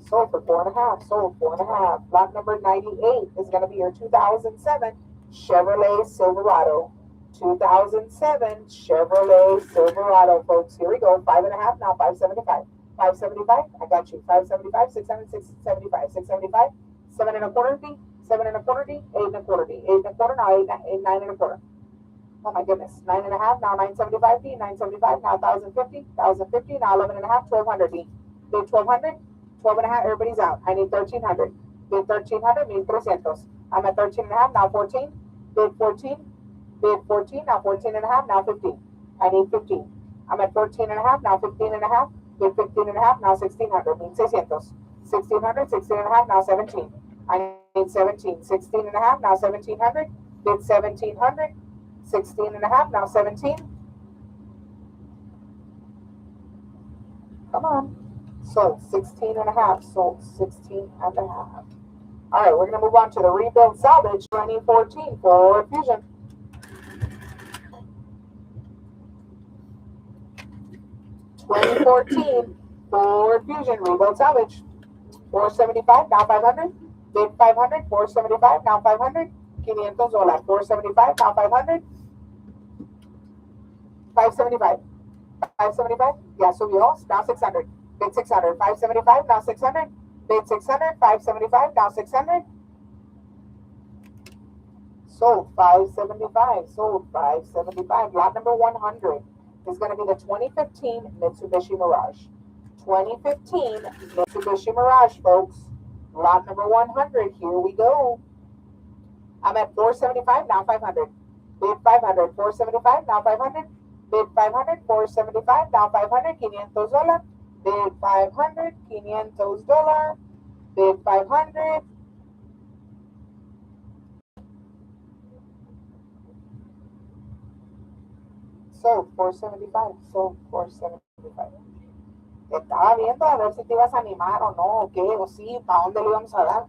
Sold for 4 1/2, sold 4 1/2. Lot number 98 is going to be your 2007 Chevrolet Silverado. 2007 Chevrolet Silverado, folks. Here we go. 5 1/2, now 575. 575, I got you. 575, 600, 675, 675, 7 1/4 D, 7 1/4 D, 8 1/4 D, 8 1/4, now 8, 9 1/4. Oh my goodness. 9 1/2, now 975 D, 975, now 1050, 1050, now 11 1/2, 1200 D. Bid 1200, 12 1/2, everybody's out. I need 1300. Bid 1300, need 300. I'm at 13 1/2, now 14. Bid 14, bid 14, now 14 1/2, now 15. I need 15. I'm at 14 and a half, now 15 and a half. Bid 15 and a half, now 1600. Need 600. 1600, 16 and a half, now 17. I need 17. 16 and a half, now 1700. Bid 1700. 16 and a half, now 17. Come on. Sold 16 and a half, sold 16 and a half. All right, we're going to move on to the rebuild salvage 2014 for Fusion. 2014 Ford Fusion rebuild salvage 475 now 500. Bid 500 475 now 500. $500 475 now 500. 575 575 ya subió now 600. Bid 600 575 now 600. Bid 600 575 now 600. Sold 575. Sold 575. Lot number 100 is going to be the 2015 Mitsubishi Mirage. 2015 Mitsubishi Mirage, folks. Lot number 100. Here we go. I'm at 475 now 500. Bid 500 475 now 500. Bid 500 475 now 500. $500. Bid 500 $500. Bid 500. Sold 475. Sold 475. Estaba viendo a ver si te ibas a animar o no, o qué, o sí, para dónde le íbamos a dar.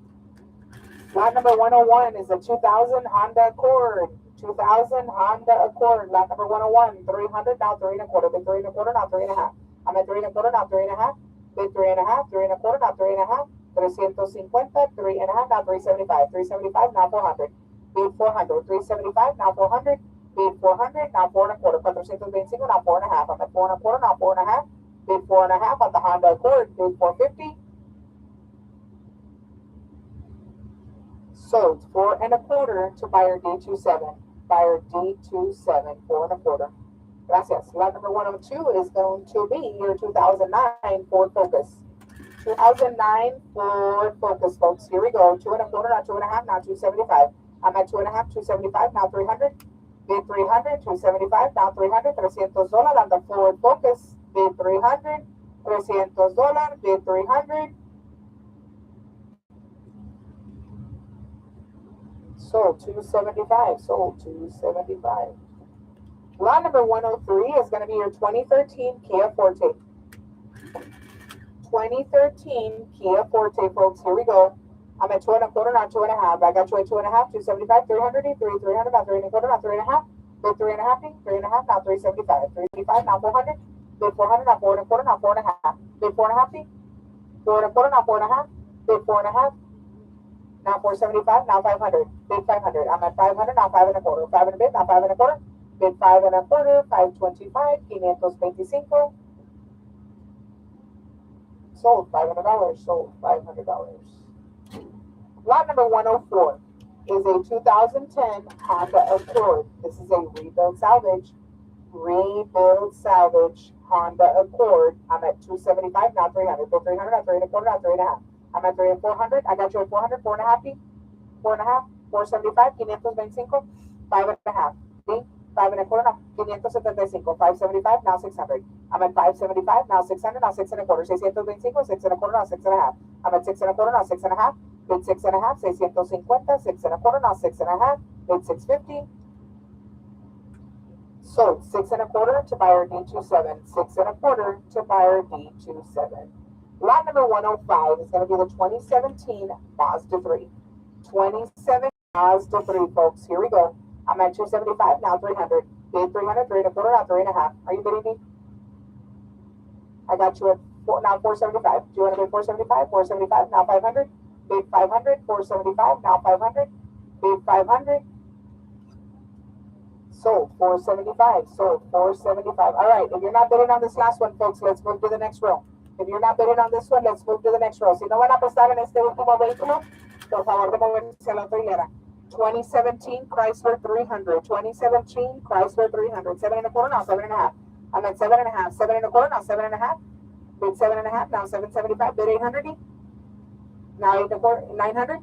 Lot number 101 is a 2000 Honda Accord. 2000 Honda Accord. Lot number 101, 300, now 3 and a quarter. Bid 3 and a quarter, now 3 and a half. I'm at 3 and a quarter, now 3 and a half. Bid 3 and a half, 3 and a quarter, now 3 and a half. 350, 3 and a half, now 375. 375, now 400. Bid 400, 375, now 400. Bid 400, now 4 and a quarter. 425, now 4 and a half. I'm at 4 and a quarter, now 4 and a half. Bid 4 and a half on the Honda Accord. Bid 450. Sold 4 and a quarter to buyer D27. Buyer D27, 4 and a quarter. Gracias. Lot number 102 is going to be your 2009 Ford Focus. 2009 Ford Focus, folks. Here we go. 2 and a quarter, now 2 and a half, now 275. I'm at 2 and a half, 275, now 300. Bid 300, 275, now 300. $300 on the Ford Focus. Bid 300, $300. Bid 300. Sold 275. Sold 275. Lot number 103 is going to be your 2013 Kia Forte. 2013 Kia Forte, folks. Here we go. I'm at 2 and a quarter, now 2 and a half. I got you at 2 and a half, 275, 300, 300, now 3 and a quarter, now 3 and a half. Bid 3 and a half, 3 and a half, now 375. 375, now 400. Bid 400, now 4 and a quarter, now 4 and a half. Bid 4 and a half, 4 and a quarter, now 4 and a half. Bid 4 and a half. Now 475, now 500. Bid 500. I'm at 500, now 5 and a quarter. 5 and a bid, now 5 and a quarter. Bid 5 and a quarter, 525, 525. Sold $500. Sold $500. Lot number 104 is a 2010 Honda Accord. This is a rebuild salvage. Rebuild salvage Honda Accord. I'm at 275, now 300. Bid 300, now 3 and a quarter, now 3 and a half. I'm at 3 and 400. I got you at 400, 4 and a half, 4 and a half, 475, 525, 5 and a half. 5 and a quarter, now 575, 575, now 600. I'm at 575, now 600, now 6 and a quarter, 625, 6 and a quarter, now 6 and a half. I'm at 6 and a quarter, now 6 and a half. Bid 6 and a half, 650, 6 and a quarter, now 6 and a half. Bid 650. Sold 6 and a quarter to buyer D27. 6 and a quarter to buyer D27. Lot number 105 is going to be the 2017 Mazda 3. 2017 Mazda 3, folks. Here we go. I'm at 275, now 300. Bid 300, 3 and a quarter, now 3 and a half. Are you bidding me? I got you at now 475. Do you want to bid 475? 475, now 500. Bid 500, 475, now 500. Bid 500. Sold 475. Sold 475. All right. If you're not bidding on this last one, folks, let's move to the next row. If you're not bidding on this one, let's move to the next row. Si no van a apostar en este último vehículo, por favor de moverse a la otra hilera. 2017 Chrysler 300. 2017 Chrysler 300. 7 and a quarter, now 7 and a half. I'm at 7 and a half. 7 and a quarter, now 7 and a half. Bid 7 and a half, now 775. Bid 800. Now 8 and a quarter, 900.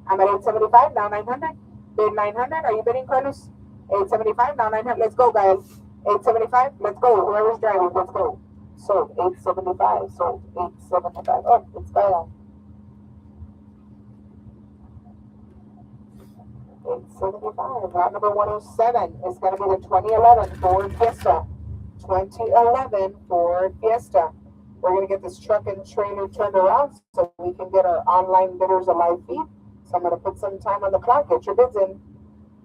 I'm at 875, now 900. Bid 900. Are you bidding, Carlos? 875, now 900. Let's go, guys. 875. Let's go. Whoever's driving, let's go. Sold. 875. Sold. 875. Oh, it's gone. 875. Route number 107 is going to be the 2011 Ford Fiesta. 2011 Ford Fiesta. We're going to get this truck and trailer turned around so we can get our online bidders a live feed. So I'm going to put some time on the clock. Get your bids in.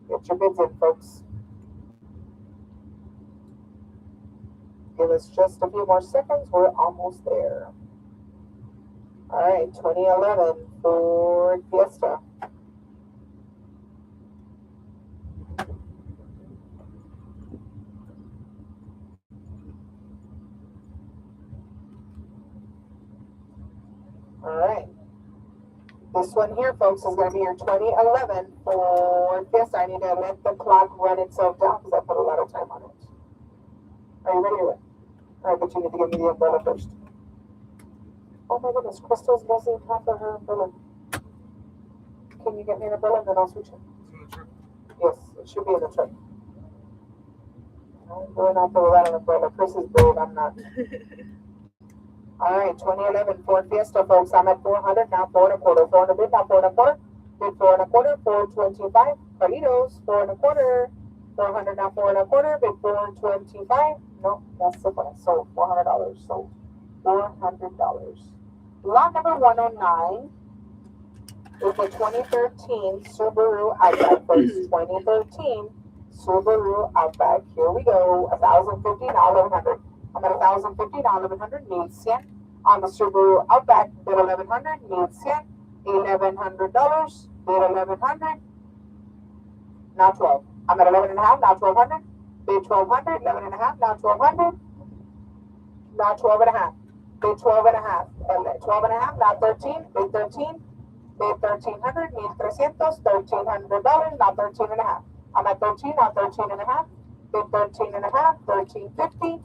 Get your bids in, folks. Give us just a few more seconds. We're almost there. All right, 2011 Ford Fiesta. All right. This one here, folks, is going to be your 2011 Ford Fiesta. I need to let the clock run itself down because I put a lot of time on it. Are you ready? All right, but you need to give me the umbrella first. Oh my goodness, Crystal's losing half of her umbrella. Can you get me an umbrella and then I'll switch it? It's in the truck. Yes, it should be in the truck. I'm going out there without an umbrella. Chris is brave, I'm not. All right, 2011 Ford Fiesta, folks. I'm at 400 now, 4 1/4. 400 bid now, 4 1/4. Bid 4 1/4, 425. Carlitos, 4 1/4. 400 now, 4 1/4. Bid 425. No, that's the price. Sold. $400. Sold. $400. Lot number 109 is the 2013 Subaru Outback, folks. 2013 Subaru Outback. Here we go. 1,050 now, 1,100. I'm at 1,050 now, 1,100. 1,100 on the Subaru Outback. Bid 1,100. 1,100. $1,100. Bid 1,100. Now 12. I'm at 11 and a half. Now 1,200. Bid 1,200. 11 and a half. Now 1,200. Now 12 and a half. Bid 12 and a half. 12 and a half. Now 13. Bid 13. Bid 1,300. 1,300. $1,300. Now 13 and a half. I'm at 13. Now 13 and a half. Bid 13 and a half. 1,350.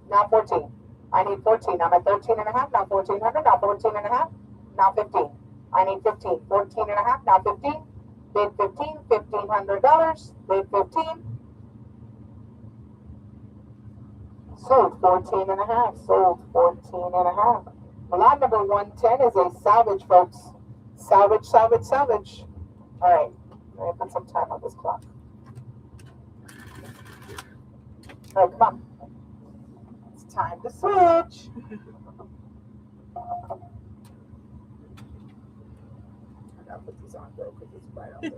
Now 14. I need 14. I'm at 13 and a half. Now 1,400. Now 14 and a half. Now 15. I need 15. 14 and a half. Now 15. Bid 15. $1,500. Bid 15. Sold 14 and a half. Sold 14 and a half. Lot number 110 is a salvage, folks. Salvage, salvage, salvage. All right. Let me put some time on this clock. All right, come on. It's time to switch. I gotta put these on, bro, because it's right out there.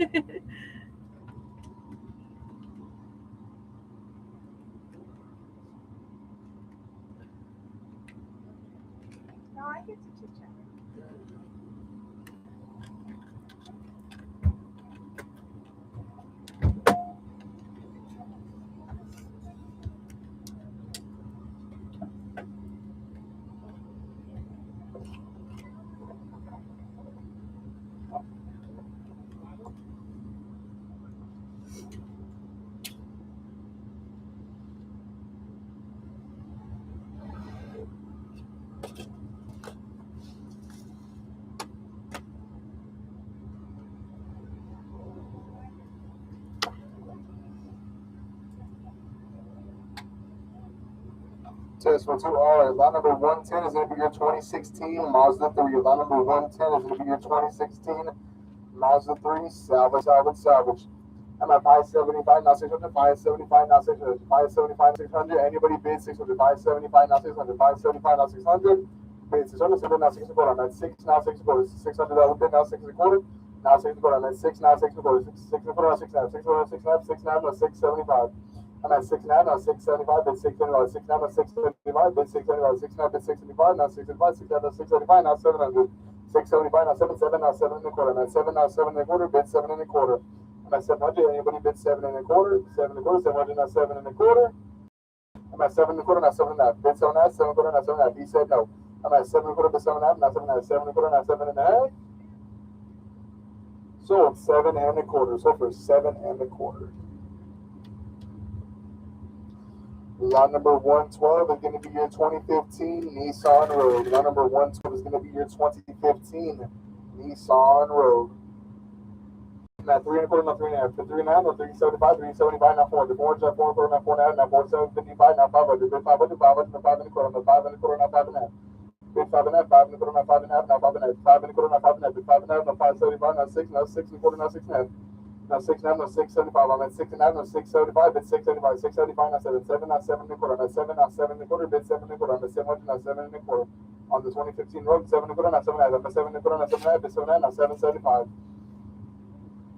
No, I get to chit chat. Test for 2. All right, lot number 110 is going to be your 2016 Mazda 3. Lot number 110 is going to be your 2016 Mazda 3. Salvage, salvage, salvage. I'm at 575 now, 600. 575 now, 600. 575 600. Anybody bid 600? 575 now, 600. 575 now, 600. Bid 600. 600 now, 6 1/4. I'm at 6 now, 6 1/4. $600 bid now, 6 1/4. Now 6 1/4. I'm at 6 now, 6 1/4. 6 1/4 now, 6 1/2. 6 1/4 6 1/2. 6 1/2 now, 675. I'm at 6 now, now 675, bid 675, 6 now, now 675, bid 675, 6 now, bid 675, now 675, 6 now, 675, now 700, 675, now 77, now 7 1/4, I'm at 7 now, 7 1/4, bid 7 1/4, I'm at 700, anybody bid 7 1/4, 7 1/4, 700, now 7 1/4, I'm at 7 1/4, now 7 1/2, bid 7 1/2, 7 1/4, now 7 1/2, he said no, I'm at 7 1/4, bid 7 1/2, now 7 1/2, 7 1/4, now 7 1/2, sold 7 1/4, so for 7 1/4. Lot number 112 is going to be your 2015 Nissan Rogue. Lot number 112 is going to be your 2015 Nissan Rogue. Now 3 1/4, now 3 1/2, 3 1/2, now 375, 375, now 4, 4, 4 1/4, now 4 1/2, now 4 755, now 500, 500, 500, now 5 1/4, now 5 1/4, now 5 1/2. 5 1/2, 5 1/4, now 5 1/2, now 5 1/2, 5 1/4, now 5 1/2, 5 1/2, now 575, now 6, now 6 1/4, now 6 1/2. Now 6 1/2, now 675. I'm at 6 1/2, now 675, bid 675, 675, now 7, 7, now 7 1/4, now 7, now 7 1/4, bid 7 1/4, I'm at 700, now 7 1/4. On the 2015 road, 7 1/4, now 7 1/2, I'm at 7 1/4, now 7 1/2, bid 7 1/2, now 775.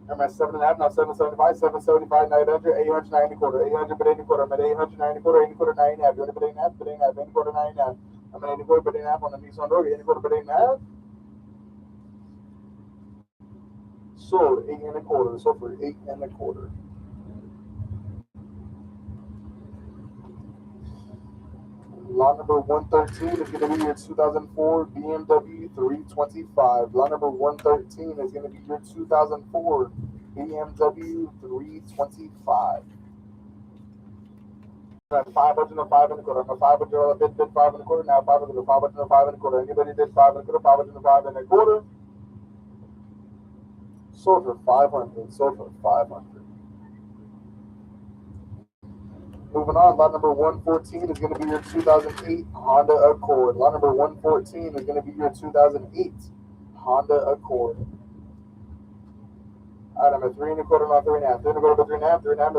I'm at 7 1/2, now 775, 775, 900, 800, 9 1/4, 800, bid 8 1/4, I'm at 800, 9 1/4, 8 1/4, 9 1/2. You want to bid 8 1/2, bid 8 1/2, 8 1/4, 9 1/2. I'm at 8 1/4, bid 8 1/2 on the Nissan road, 8 1/4, bid 8 1/2. Sold 8 1/4, sold for 8 1/4. Lot number 113 is going to be your 2004 BMW 325. Lot number 113 is going to be your 2004 BMW 325. 500 and 5 1/4. 500 bid 5 1/4. Now 500, 500, 5 1/4. Anybody did 5 1/4, 500 and 5 1/4. Sold for 500. Sold for 500. Moving on, lot number 114 is going to be your 2008 Honda Accord. Lot number 114 is going to be your 2008 Honda Accord. All right, I'm at 3 1/4, now 3 1/2. 3 1/4, 3 1/2, 3 1/2, now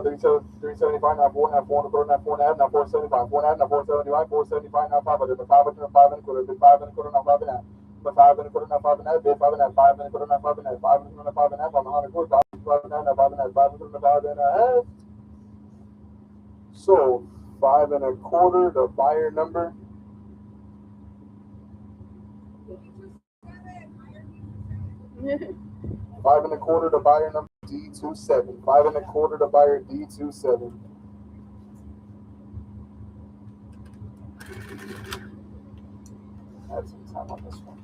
375, now 4 1/2, 4 1/4, now 4 1/2, now 475, 4 1/2, now 475, 475, now 500, 500, now 5 1/4, bid 5 1/4, now 5 1/2. But 5 1/4, now 5 1/2, bid 5 1/2, 5 1/4, now 5 1/2, 5 1/4, now 5 1/2 on the Honda Accord, 5 1/2, now 5 1/2, 5 1/4, now 5 1/2. So 5 1/4, the buyer number. Five and a quarter to buyer number D27. 5 1/4 to buyer D27. Add some time on this one.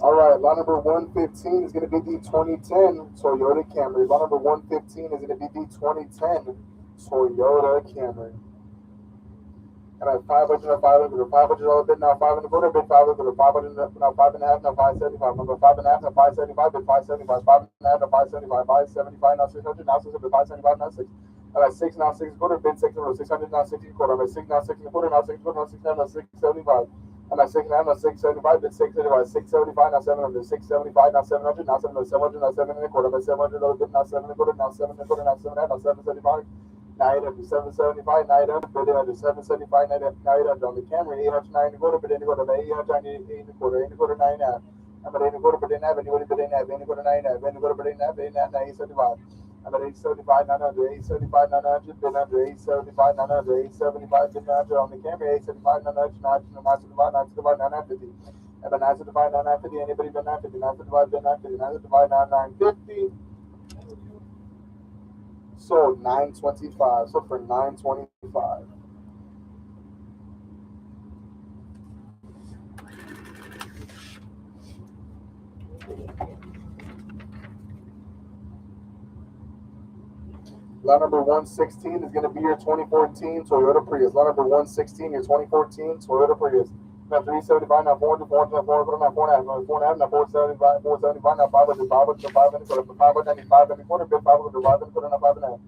All right, lot number 115 is going to be the 2010 Toyota Camry. Lot number 115 is going to be the 2010 Toyota Camry. And I have 500, now 500, $500 bid, now 5 1/4, bid 500, 500, now 5 1/2, now 575, number 5 1/2, now 575, bid 575, 5 1/2, now 575, 575, now 600, now 600, 575, now 6. I'm at 6, now 6 1/4, bid 600, 600, now 6 1/4, I'm at 6, now 6 1/4, now 6 1/4, now 6 now 675. I'm at 6 now 675, bid 675, 675, now 700, 675, now 700, now 700, 700, now 7 1/4, I'm at 700, bid now 7 1/4, now 7 1/4, now 7 now 775. 900, 775, 900, bid 800, 775, 900 on the Camry, 800, 9 1/4, bid 8 1/4, 800, 8 1/4, 8 1/4, 9 1/2. I'm at 8 1/4, bid 8 1/2, anybody bid 8 1/2, 8 1/4, 9 1/2, 8 1/4, bid 8 1/2, 8 1/2, 875. I'm at 875, 900, 875, 900, bid 100, 875, 900, 875, bid 900 on the Camry, 875, 900, 975, 975, 950. I'm at 975, 950, anybody bid 950, 975, bid 950, 975, 950. Sold 925. Sold for 925. Lot number 116 is going to be your 2014 Toyota Prius. Lot number 116, your 2014 Toyota Prius. Now 375, now 400, 400, now 400, now 4.5, now 4.5, now 475, 475, now 500, 500, 500, 595, and a quarter, bid 500, 500, now 5.5.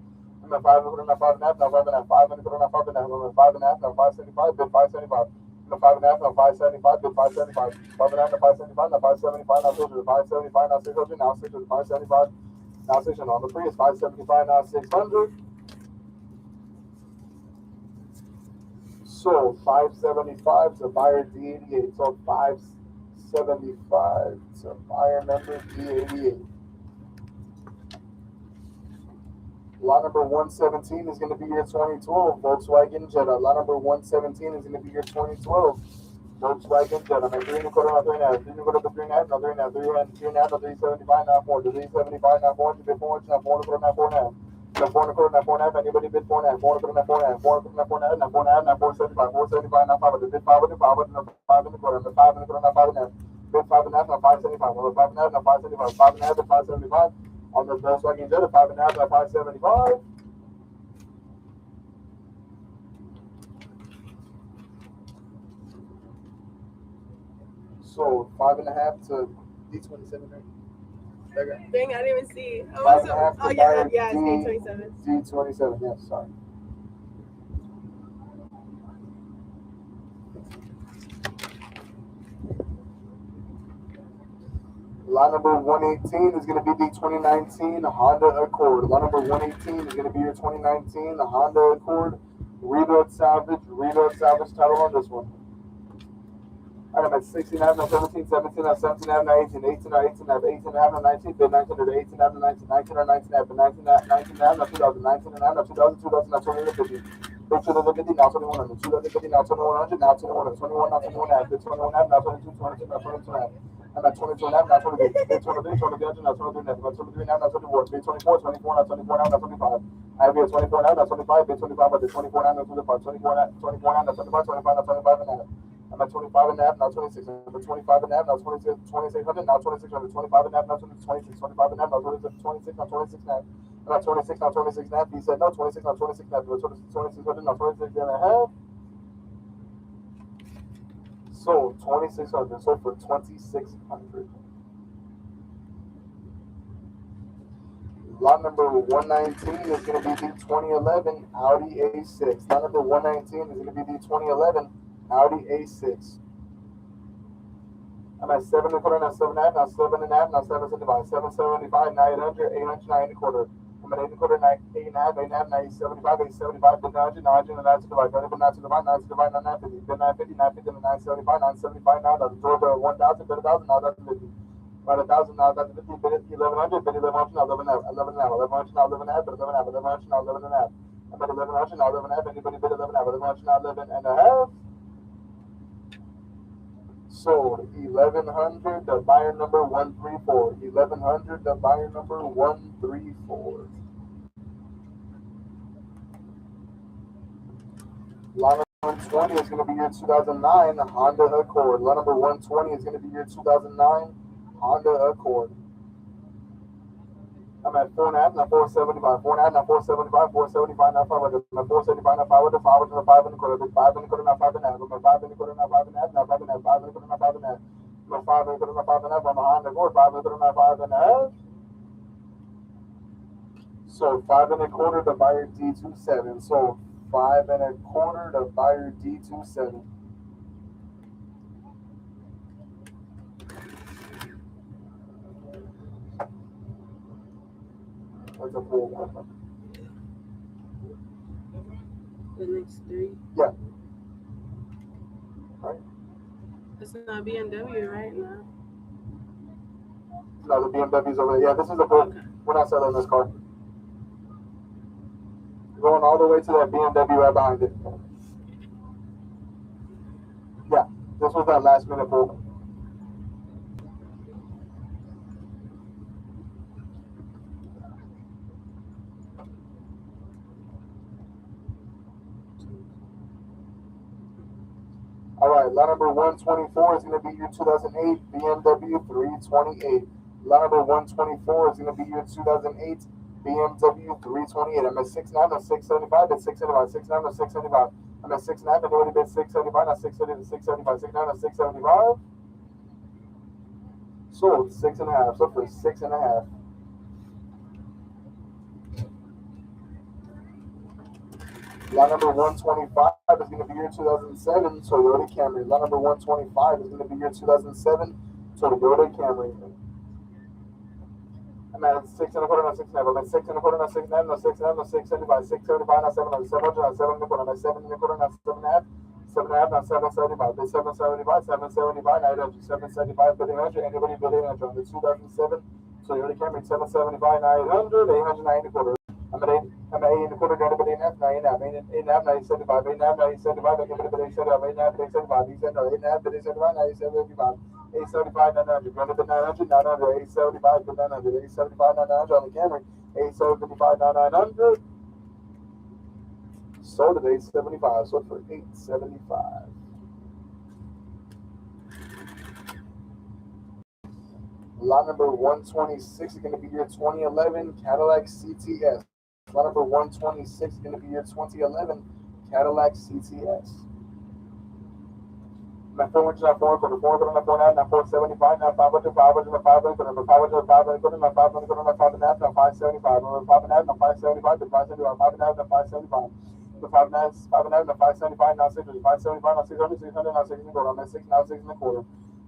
I'm at 500, now 5.5, now 5.5, 500, now 5.5, I'm at 5.5, now 575, bid 575. Now 5.5, now 575, bid 575. 5.5, now 575, now 575, now 600, 575, now 600, now 600, 575. Now 600 on the Prius, 575, now 600. Sold 575 to buyer D88. Sold 575 to buyer number D88. Lot number 117 is going to be your 2012 Volkswagen Jetta. Lot number 117 is going to be your 2012 Volkswagen Jetta. I'm at 3 1/4, now 3 1/2, 3 1/4, 3 1/2, now 3 1/2, 3 1/2, now 375, now 400, 375, now 400, bid 400, now 4 1/4, now 4 1/2. Now 4 1/4, now 4 1/2, anybody bid 4 1/2, 4 1/4, now 4 1/2, 4 1/4, now 4 1/2, now 4 1/2, now 475, 475, now 500, bid 500, 500, now 5 1/4, now 5 1/4, now 5 1/2, bid 5 1/2, now 575, now 5 1/2, now 575, 5 1/2, now 575, on the Volkswagen Jetta, 5 1/2, now 575. So 5.5 to D27, right? Okay. Dang, I didn't even see it. Oh, 5.5 to buyer yeah, it's D27. D27, yes, sorry. Lot number 118 is going to be the 2019 Honda Accord. Lot number 118 is going to be your 2019 Honda Accord. Rebuild salvage title on this one. All right, I'm at 16 half, now 17, 17 half, 17 half, now 18, 18 half, 18 half, 18 half, now 19, bid 19 to 18 half, now 19, 19 or 19 half, 19 half, 19 half, now 2000, 19 and half, now 2000, 2000, now 2050. Bid 2050, now 2100, 2050, now 2100, now 2100, 21, now 21 half, bid 21 half, now 22, 22, now 22 half. I'm at 22 and a half, now 23, bid 23, 23, now 23 and a half, now 23 now, now 24, bid 24, 24, now 24 now, now 25. I have here 24 now, now 25, bid 25, but the 24 now, now 25, 24 now, 24 now, now 25, 25, now 25 and a half. I'm at 25 and a half, now 26. I'm at 25 and a half, now 26, 2600, now 2600, 25 and a half, now 26, 25 and a half, now 26, 26, now 26 and a half. I'm at 26, now 26 and a half. He said no, 26, now 26 and a half. 2600, now 26 and a half. So 2600, so for 2600. Lot number 119 is going to be the 2011 Audi A6. Lot number 119 is going to be the 2011 Audi A6. I'm at 7 and a quarter, now 7 and a half, now 7 and a half, now 775, 775, now 800, 800, now 8 and a quarter. I'm at 8 and a quarter, now 8 and a half, 8 and a half, now 875, 875, then 900, 900, and 975, 975, 975, now 950, then 950, 950, then 975, 975, now the Georgia 1000, bid 1000, now 1050. About 1000, now 1050, bid 1100, bid 1100, now 11 and a half, 11 and a half, 1100, now 11 and a half, bid 11 and a half, 1100, now 11 and a half. I'm at 1100, now 11 and a half, anybody bid 11 and a half, 1100, now 11 and a half. Sold 1100, the buyer number 134. 1100, the buyer number 134. Lot number 120 is going to be your 2009 Honda Accord. Lot number 120 is going to be your 2009 Honda Accord. I'm at 4.5, now 475, 4.5, now 475, 475, now 500, now 475, now 500, 500, now 5 and a quarter, 5 and a quarter, now 5 and a half, now 5 and a quarter, now 5 and a half, now 5 and a half, 5 and a quarter, now 5 and a half, now 5 and a quarter, now 5 and a half, on the Honda Accord, 5 and a quarter, now 5 and a half. So 5 and a quarter to buyer D27. So 5 and a quarter to buyer D27. That's a full one. The next three. Yeah. Right. It's not BMW right now. No, the BMW's over there. Yeah, this is a full. Okay. We're not selling this car. Going all the way to that BMW right behind it. Yeah, this was that last minute pull. All right, lot number 124 is going to be your 2008 BMW 328. Lot number 124 is going to be your 2008 BMW 328. I'm at 6.9, now 675, then 675, 6.9, now 675. I'm at 6.9, I've already been 675, now 670 to 675, 6.9, now 675. Sold 6.5, so for 6.5. Lot number 125 is going to be your 2007 Toyota Camry. Lot number 125 is going to be your 2007 Toyota Camry. I'm at 6 and a quarter, now 6 and a half. I'm at 6 and a quarter, now 6 and a half, now 6 and a half, now 675, 675, now 700, 700, now 7 and a quarter, now 7 and a quarter, now 7 and a half, 7 and a half, now 775. Then 775, 775, 900, 775, bidding 100. Anybody bidding 100 on the 2007 Toyota Camry? 775, 900, 800, 9 and a quarter. I'm at 8 and a quarter, anybody 8 and a half, 9 and a half, 8 and a half, 975, 8 and a half, 975, anybody bidding 75, 8 and a half, 875. He said no, 8 and a half, bidding 75, 975. 875, 900, run it to 900, 900, 875 to 900, 875, 900 on the Camry, 875, 900. Sold at 875, sold for 875. Lot number 126 is going to be your 2011 Cadillac CTS. Lot number 126 is going to be your 2011 Cadillac CTS. My 400, now 4 quarter, 4 quarter, now 4 and a half, now 475, now 500, 500, now 500, now 500, 500, now 500, now 5 and a half, now 575, now 5 and a half, now 575, now 575, 5 and a half, now 575. The 5 and a half, 5 and a half, now 575, now 600, 575, now 600, 600, now 6 and a quarter. I'm at 6, now 6 and a quarter.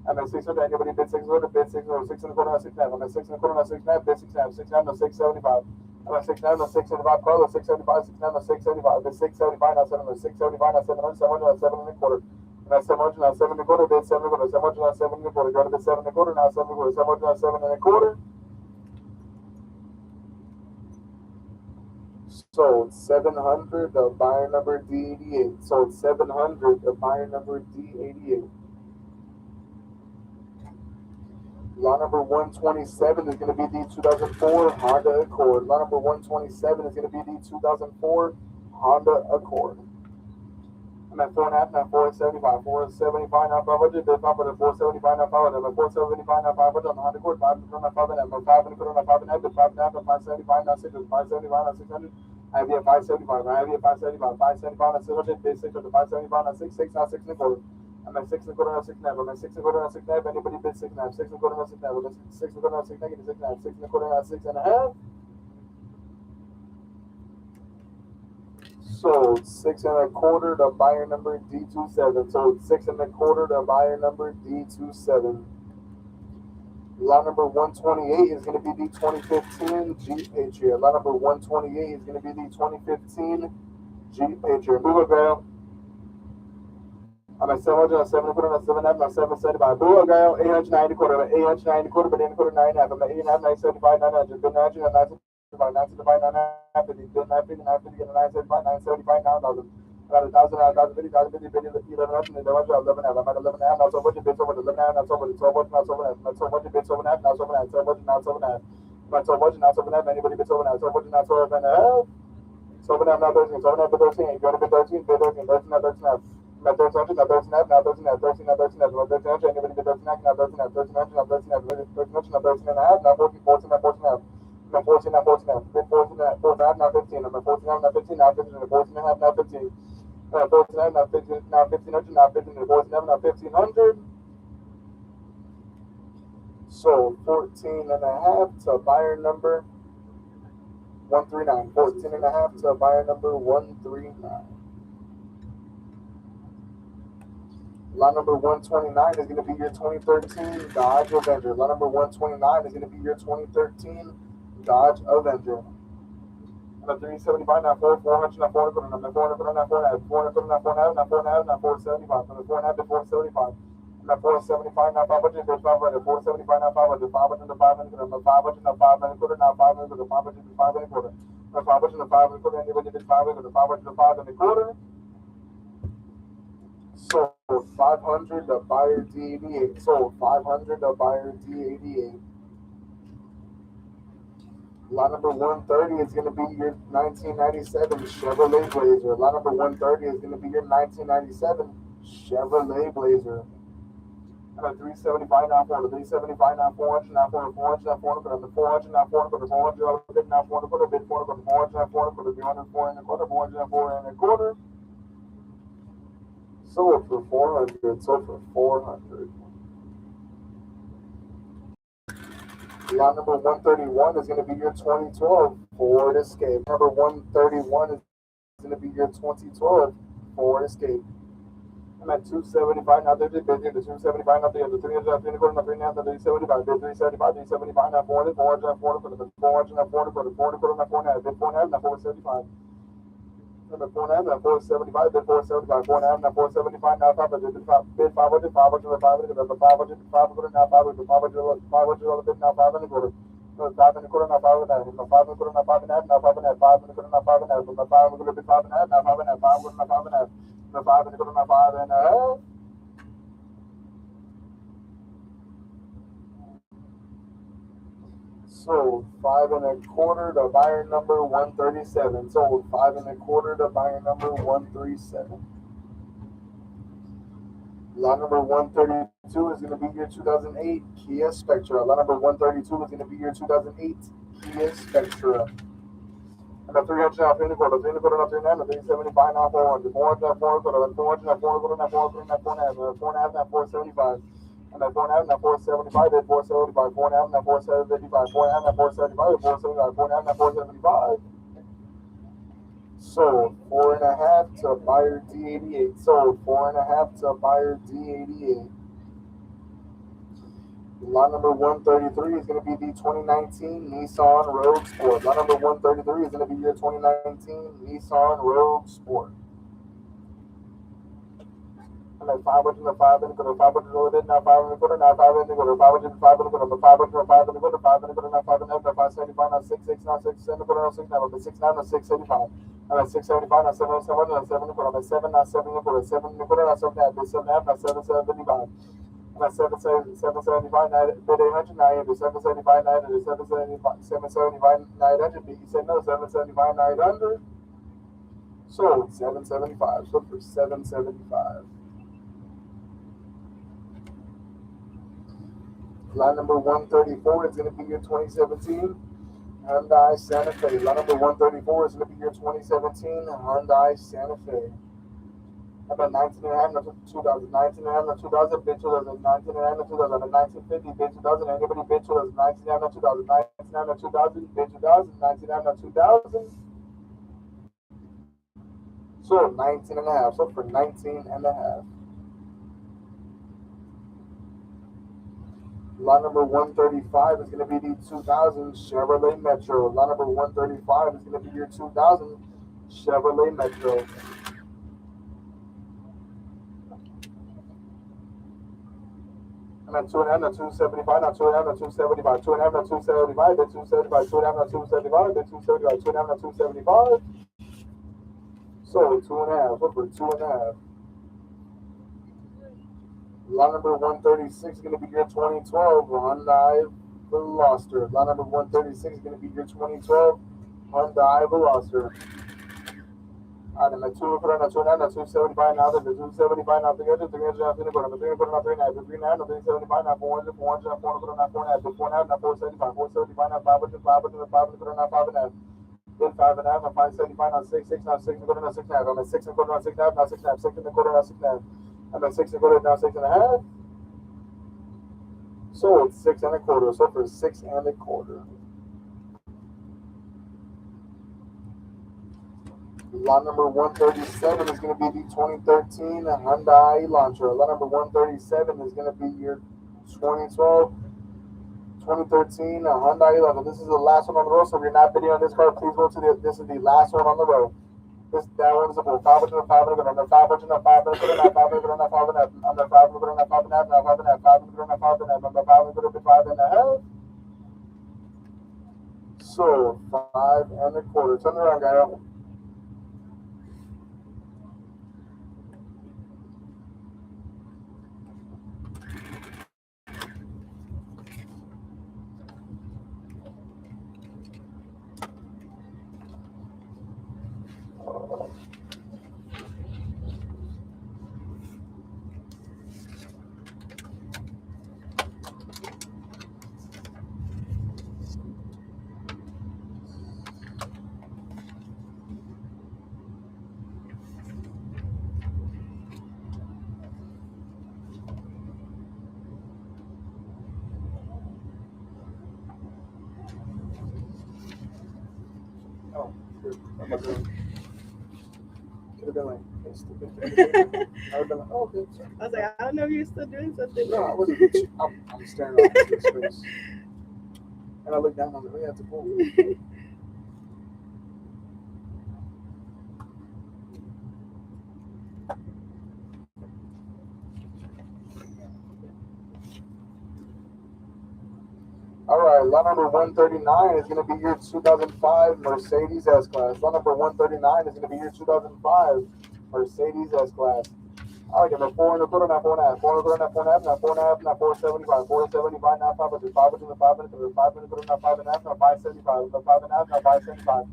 I'm at 600, anybody bid 600, bid 600, 6 and a quarter, now 6 and a half. I'm at 6 and a quarter, now 6 and a half, bid 6 and a half, 6 and a half, now 675. I'm at 6 and a half, now 675, Carlos, 675, 6 and a half, now 675, bid 675, now 700, 675, now 700, 700, now 7 and a quarter. Now 700, now 7 and a quarter, bid 7 and a quarter, 700, now 7 and a quarter, go to bid 7 and a quarter, now 7 and a quarter, 700, now 7 and a quarter. Sold 700, the buyer number D88. Sold 700, the buyer number D88. Lot number 127 is going to be the 2004 Honda Accord. Lot number 127 is going to be the 2004 Honda Accord. I'm at 4.5, now 475, 475, now 500, bid 500, 475, now 500, I'm at 475, now 500 on the Honda Accord, 500, now 500, I'm at 500, now 500, bid 5.5, now 575, now 600, 575, now 600. I have here 575, I have here 575, 575, now 600, bid 600, 575, now 6, 6, now 6 and a quarter. I'm at 6 and a quarter, now 6 and a half, I'm at 6 and a quarter, now 6 and a half, anybody bid 6 and a half, 6 and a quarter, now 6 and a half, I'm at 6 and a quarter, now 6 negative 6 and a half, 6 and a quarter, now 6 and a half. Sold 6 and a quarter to buyer number D27. Sold 6 and a quarter to buyer number D27. Lot number 128 is going to be the 2015 Jeep Patriot. Lot number 128 is going to be the 2015 Jeep Patriot. Move it, girl. I'm at 700, I'm 7 and a quarter, I'm 7 and a half, I'm 775. Move it, girl. 890 quarter, I'm at 890 quarter, but in a quarter, 9 and a half. I'm at 8 and a half, 975, 900. Good 900, 975, 975, 950. Good 950, 950, get a 975, 975, 9,000. About 1,000, 1,050, 1,050, 1,100, 11 half. I'm at 11 half, now so much, bits over 11 half, now so much, so much, now so much, now so much, bits over half, now so much, so much, now so much, not so much, now so much, anybody bits over now, so much, now so much, and a half. So now 13, so now 13, go to bid 13, bid 13, 13, now 13 half. Now 1300, now 13 half, now 13 half, 13, now 13 half, now 1300, anybody bid 13 half, now 13 half, 1300, now 13 half, 1300, now 13 and a half, now 14, 14, now 14 half. Now 14, now 14 half, bid 14, now 14 half, now 15, now 14 half, now 15, now 15, now 14 and a half, now 15. Now 14, now 15, now 1500, now 15, now 14, now 1500. So 14 and a half to buyer number 139. 14 and a half to buyer number 139. Lot number 129 is going to be your 2013 Dodge Avenger. Lot number 129 is going to be your 2013 Dodge Avenger. I'm at 375, now 400, now 400, now 400, now 400, 400, now 400, now 400, now 475, from the 400 to 475. I'm at 475, now 500, bid 500, 475, now 500, 500 to 500, now 500, now 500, now 500 to 500 to 500, now 500 to 500, anybody bid 500 to 500 to 500. Sold 500 to buyer D88. Sold 500 to buyer D88. Lot number 130 is going to be your 1997 Chevrolet Blazer. Lot number 130 is going to be your 1997 Chevrolet Blazer. I'm at 375 now 400, 375 now 400, now 400, 400, now 400, I'm at 400, now 400, 400, bid now 400, bid 400, 400, now 400, 300, 4 and a quarter, 400, now 4 and a quarter. Sold for 400, sold for 400. Lot number 131 is going to be your 2012 Ford Escape. Number 131 is going to be your 2012 Ford Escape. I'm at 275 now 30, bid here to 275 now 300, 300 now 300, now 300, now 375, bid 375, 375 now 400, 400 now 400, 400 now 400, 400 now 400, bid 400 now 475. Number 4.5, now 475, bid 475, 4.5, now 475, now 500, bid 500, 500, 500, number 500, 500, now 500, 500, 500, bid now 500 quarter. No, 500 quarter, now 500, now 500 quarter, now 500, now 500, 500 quarter, now 500, now 500, bid 500, now 500, 500, now 500, now 500 quarter, now 500. Sold 5 and a quarter to buyer number 137. Sold 5 and a quarter to buyer number 137. Lot number 132 is going to be your 2008 Kia Spectra. Lot number 132 is going to be your 2008 Kia Spectra. I'm at 300 now, 3 and a quarter, 3 and a quarter, now 3 and a half, now 375 now, 400, 400 now, 4 and a quarter, 400 now, 4 and a quarter, now 4 and a quarter, now 4 and a half, now 475. And at 4 and a half, now 475, then 475, 4 and a half, now 475, 4 and a half, now 475, 475, 4 and a half, now 475. Sold 4 and a half to buyer D88. Sold 4 and a half to buyer D88. Lot number 133 is going to be the 2019 Nissan Rogue Sport. Lot number 133 is going to be your 2019 Nissan Rogue Sport. And then 500 and 5 and a quarter, 500 over it, now 5 and a quarter, now 5 and a quarter, 500 and 5 and a quarter, 500 and 5 and a quarter, 5 and a quarter, now 5 and a half, now 575, now 6, 6, now 6 and a quarter, now 6, now 6, now 675. And at 675, now 7, 7, now 7 and a quarter, now 7, now 7 and a quarter, 7 and a quarter, now 7 and a half, 7 and a half, now 7, 775. And at 775, now 800, now 800, 775, now 800, 775, now 800. You said no, 775, now 800. Sold 775. Sold for 775. Lot number 134 is going to be your 2017 Hyundai Santa Fe. Lot number 134 is going to be your 2017 Hyundai Santa Fe. About 19 and a half, not 2000. 19 and a half, not 2000. Bid 2000. 19 and a half, not 2000. 1950, bid 2000. Anybody bid 2000. 19 and a half, not 2000. 19 and a half, not 2000. Bid 2000. 19 and a half, not 2000. So 19 and a half. So for 19 and a half. Lot number 135 is going to be the 2000 Chevrolet Metro. Lot number 135 is going to be your 2000 Chevrolet Metro. And then 2 and a half, now 275, now 2 and a half, now 275, 2 and a half, now 275, then 275, 2 and a half, now 275, then 275, 2 and a half, now 275. So 2 and a half, look for 2 and a half. Lot number 136 is going to be your 2012 Hyundai Veloster. Lot number 136 is going to be your 2012 Hyundai Veloster. Item at 2 and a half, now 275, now 275, now 300, 300, now 300, now 300, now 300, 300, now 375, now 400, 400, now 400, now 400, now 4 and a half, now 475, 475, now 500, 500, 500, now 5 and a half. Then 5 and a half, now 575, now 6, 6, now 6 and a quarter, now 6 and a half. I'm at 6 and a quarter, now 6 and a half, now 6 and a half, 6 and a quarter, now 6 and a half. I'm at 6 and a quarter, now 6 and a half. Sold 6 and a quarter. Sold for 6 and a quarter. Lot number 137 is going to be the 2013 Hyundai Elantra. Lot number 137 is going to be your 2013 Hyundai Elantra. This is the last one on the road, so if you're not bidding on this car, please go to this is the last one on the road. That one is about 500, 500, under 500, 500, 500, 500, 500, under 500, 500, now 500, 500, 500, under 500, 5 and a half. So 5 and a quarter. Turn around, guy. Oh, could have been like, hey, stupid. I would have been like, oh, okay. Sorry. I was like, I don't know if you're still doing something. No, I wasn't. I'm staring off into space. And I look down, I'm like, oh, yeah, it's a pool. All right, lot number 139 is going to be your 2005 Mercedes S-Class. Lot number 139 is going to be your 2005 Mercedes S-Class. I like it. Now 4 and a quarter, now 4 and a half. 4 and a quarter, now 4 and a half. Now 4 and a half, now 475. 475, now 500. 500, now 500. 5 and a quarter, now 5 and a half. Now 575. Now 5 and a half, now 575.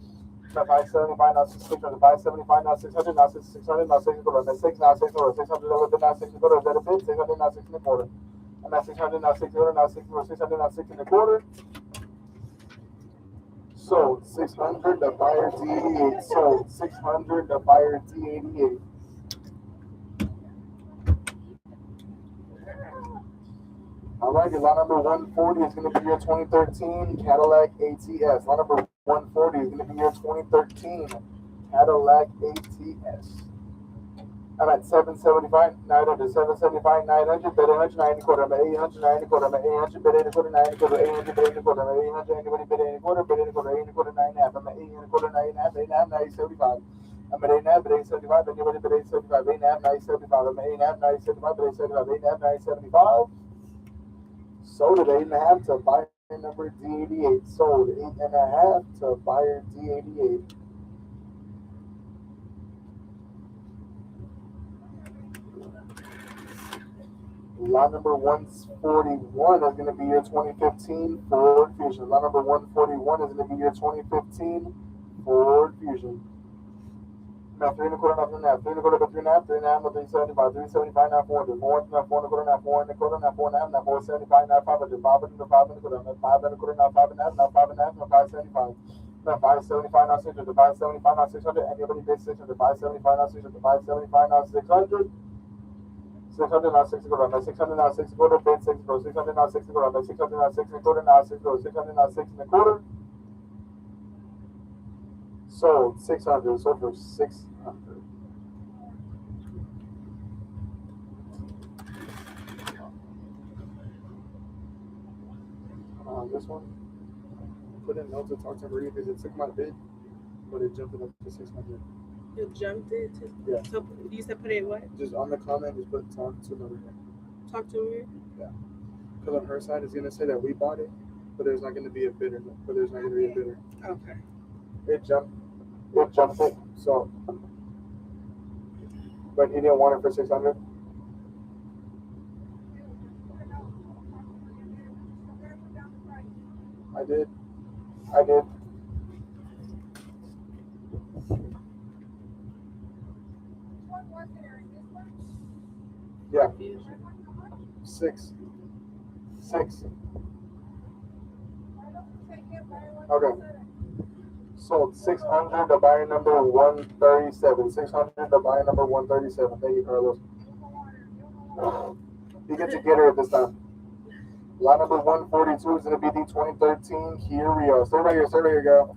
Now 575, now 600. 575, now 600. Now 600, now 6 and a quarter. Now 6, now 6 and a quarter. 600, now 6 and a quarter. Is that a bid? 600, now 6 and a quarter. And now 600, now 600, now 600, now 6 and a quarter. Sold 600 to buyer D88. Sold 600 to buyer D88. All right, lot number 140 is going to be your 2013 Cadillac ATS. Lot number 140 is going to be your 2013 Cadillac ATS. I'm at 775, 900, 775, 900, bid 190 quarter, I'm at 890 quarter, I'm at 800, bid 80 quarter, 90 quarter, 800, bid 80 quarter, I'm at 800, anybody bid 80 quarter, bid 80 quarter, 80 quarter, 9 half, I'm at 800 quarter, 9 half, 8 half, 975. I'm at 8 half, bid 875, anybody bid 875, 8 half, 975, I'm at 8 half, 975, bid 875, 8 half, 975. Sold at 8.5 to buyer number D88. Sold 8.5 to buyer D88. Lot number 141 is going to be your 2015 Ford Fusion. Lot number 141 is going to be your 2015 Ford Fusion. Now 3 1/4, now 3 1/2, 3 1/4, but 3 1/2, 3 1/2, now 375, 375, now 400, 400, now 4 1/4, now 4 1/4, now 4 1/2, now 475, now 500, 500, now 5 1/4, now 5 1/4, now 5 1/2, now 5 1/2, now 575. Now 575, now 600, 575, now 600, anybody bid 600, 575, now 600, 575, now 600. 600 now 6 quarter, now 600 now 6 quarter, bid 6 quarter, 600 now 6 quarter, now 600 now 6 quarter, now 6 quarter, 600 now 6 quarter. Sold 600, sold for 600. This one, put in notes to talk to Maria because it took my bid, but it jumped it up to 600. It jumped it to, yeah. So you said put it what? Just on the comment, just put talk to Maria. Talk to Maria? Yeah. Because on her side, it's going to say that we bought it, but there's not going to be a bidder. But there's not going to be a bidder. Okay. It jumped it. So, but he didn't want it for 600. I did. Yeah. 6. Okay. Sold 600 to buyer number 137. 600 to buyer number 137. Thank you, Carlos. You get to get her at this time. Lot number 142 is going to be the 2013 Kia Rio. Stay right here, girl.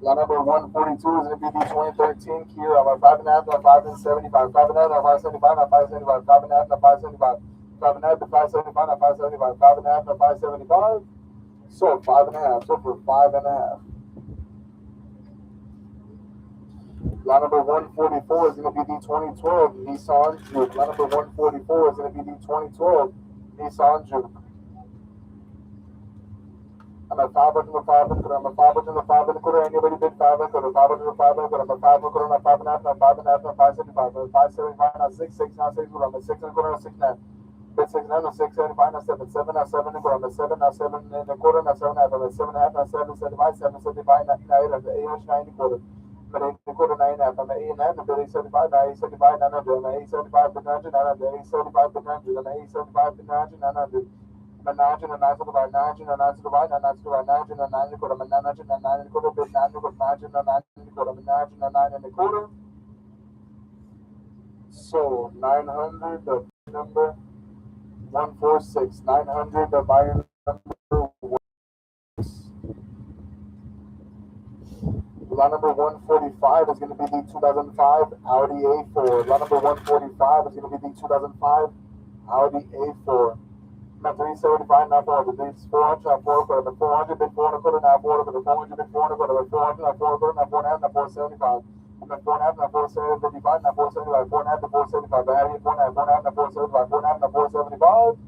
Lot number 142 is going to be the 2013 Kia. I'm at 5.5, not 5 and 75. 5.5, not 575, not 575. 5.5, not 575. 5.5 to 575, not 575. 5.5, not 575. Sold 5.5. Sold for 5.5. Lot number 144 is going to be the 2012 Nissan Juke. Lot number 144 is going to be the 2012 Nissan Juke. I'm at 500 to 500. I'm at 500 to 500. Anybody bid 500? 500 to 500. I'm at 500. I'm 5.5. I'm 5.5. I'm 575. I'm 575. Now 6. 6 now 6. I'm at 6 and a quarter. 6 now. Bid 6 now 6. 75 now 7. 7 now 7 and a quarter. I'm at 7 now 7 and a quarter. Now 7 half. I'm at 7 half. Now 7 75. 7 75. Now 8. I'm at 890 quarter. I'm at 8 quarter. 9 half. I'm at 8 and a half. I'm at 875. Now 875. 900. I'm at 875. 900. 900. 875. 900. I'm at 875. 900. 900. I'm at 900 and 975, 900 and 975, 900 and 900 and 900 I'm at 900 and 900 quarter, bid 900 and 900 and 900 quarter, I'm at 900 and 900 and quarter. So 900, the number 146, 900, the buyer number 146. Lot number 145 is going to be the 2005 Audi A4. Lot number 145 is going to be the 2005 Audi A4. Now 375, now 400, 400, now 400, 400, bid 400 quarter, now 400, 400, bid 400 quarter, 400, now 400, now 4.5, now 475. I'm at 4.5, now 475, now 475, 4.5 to 475. I have you 4.5, 4.5, now 475, 4.5, now 475.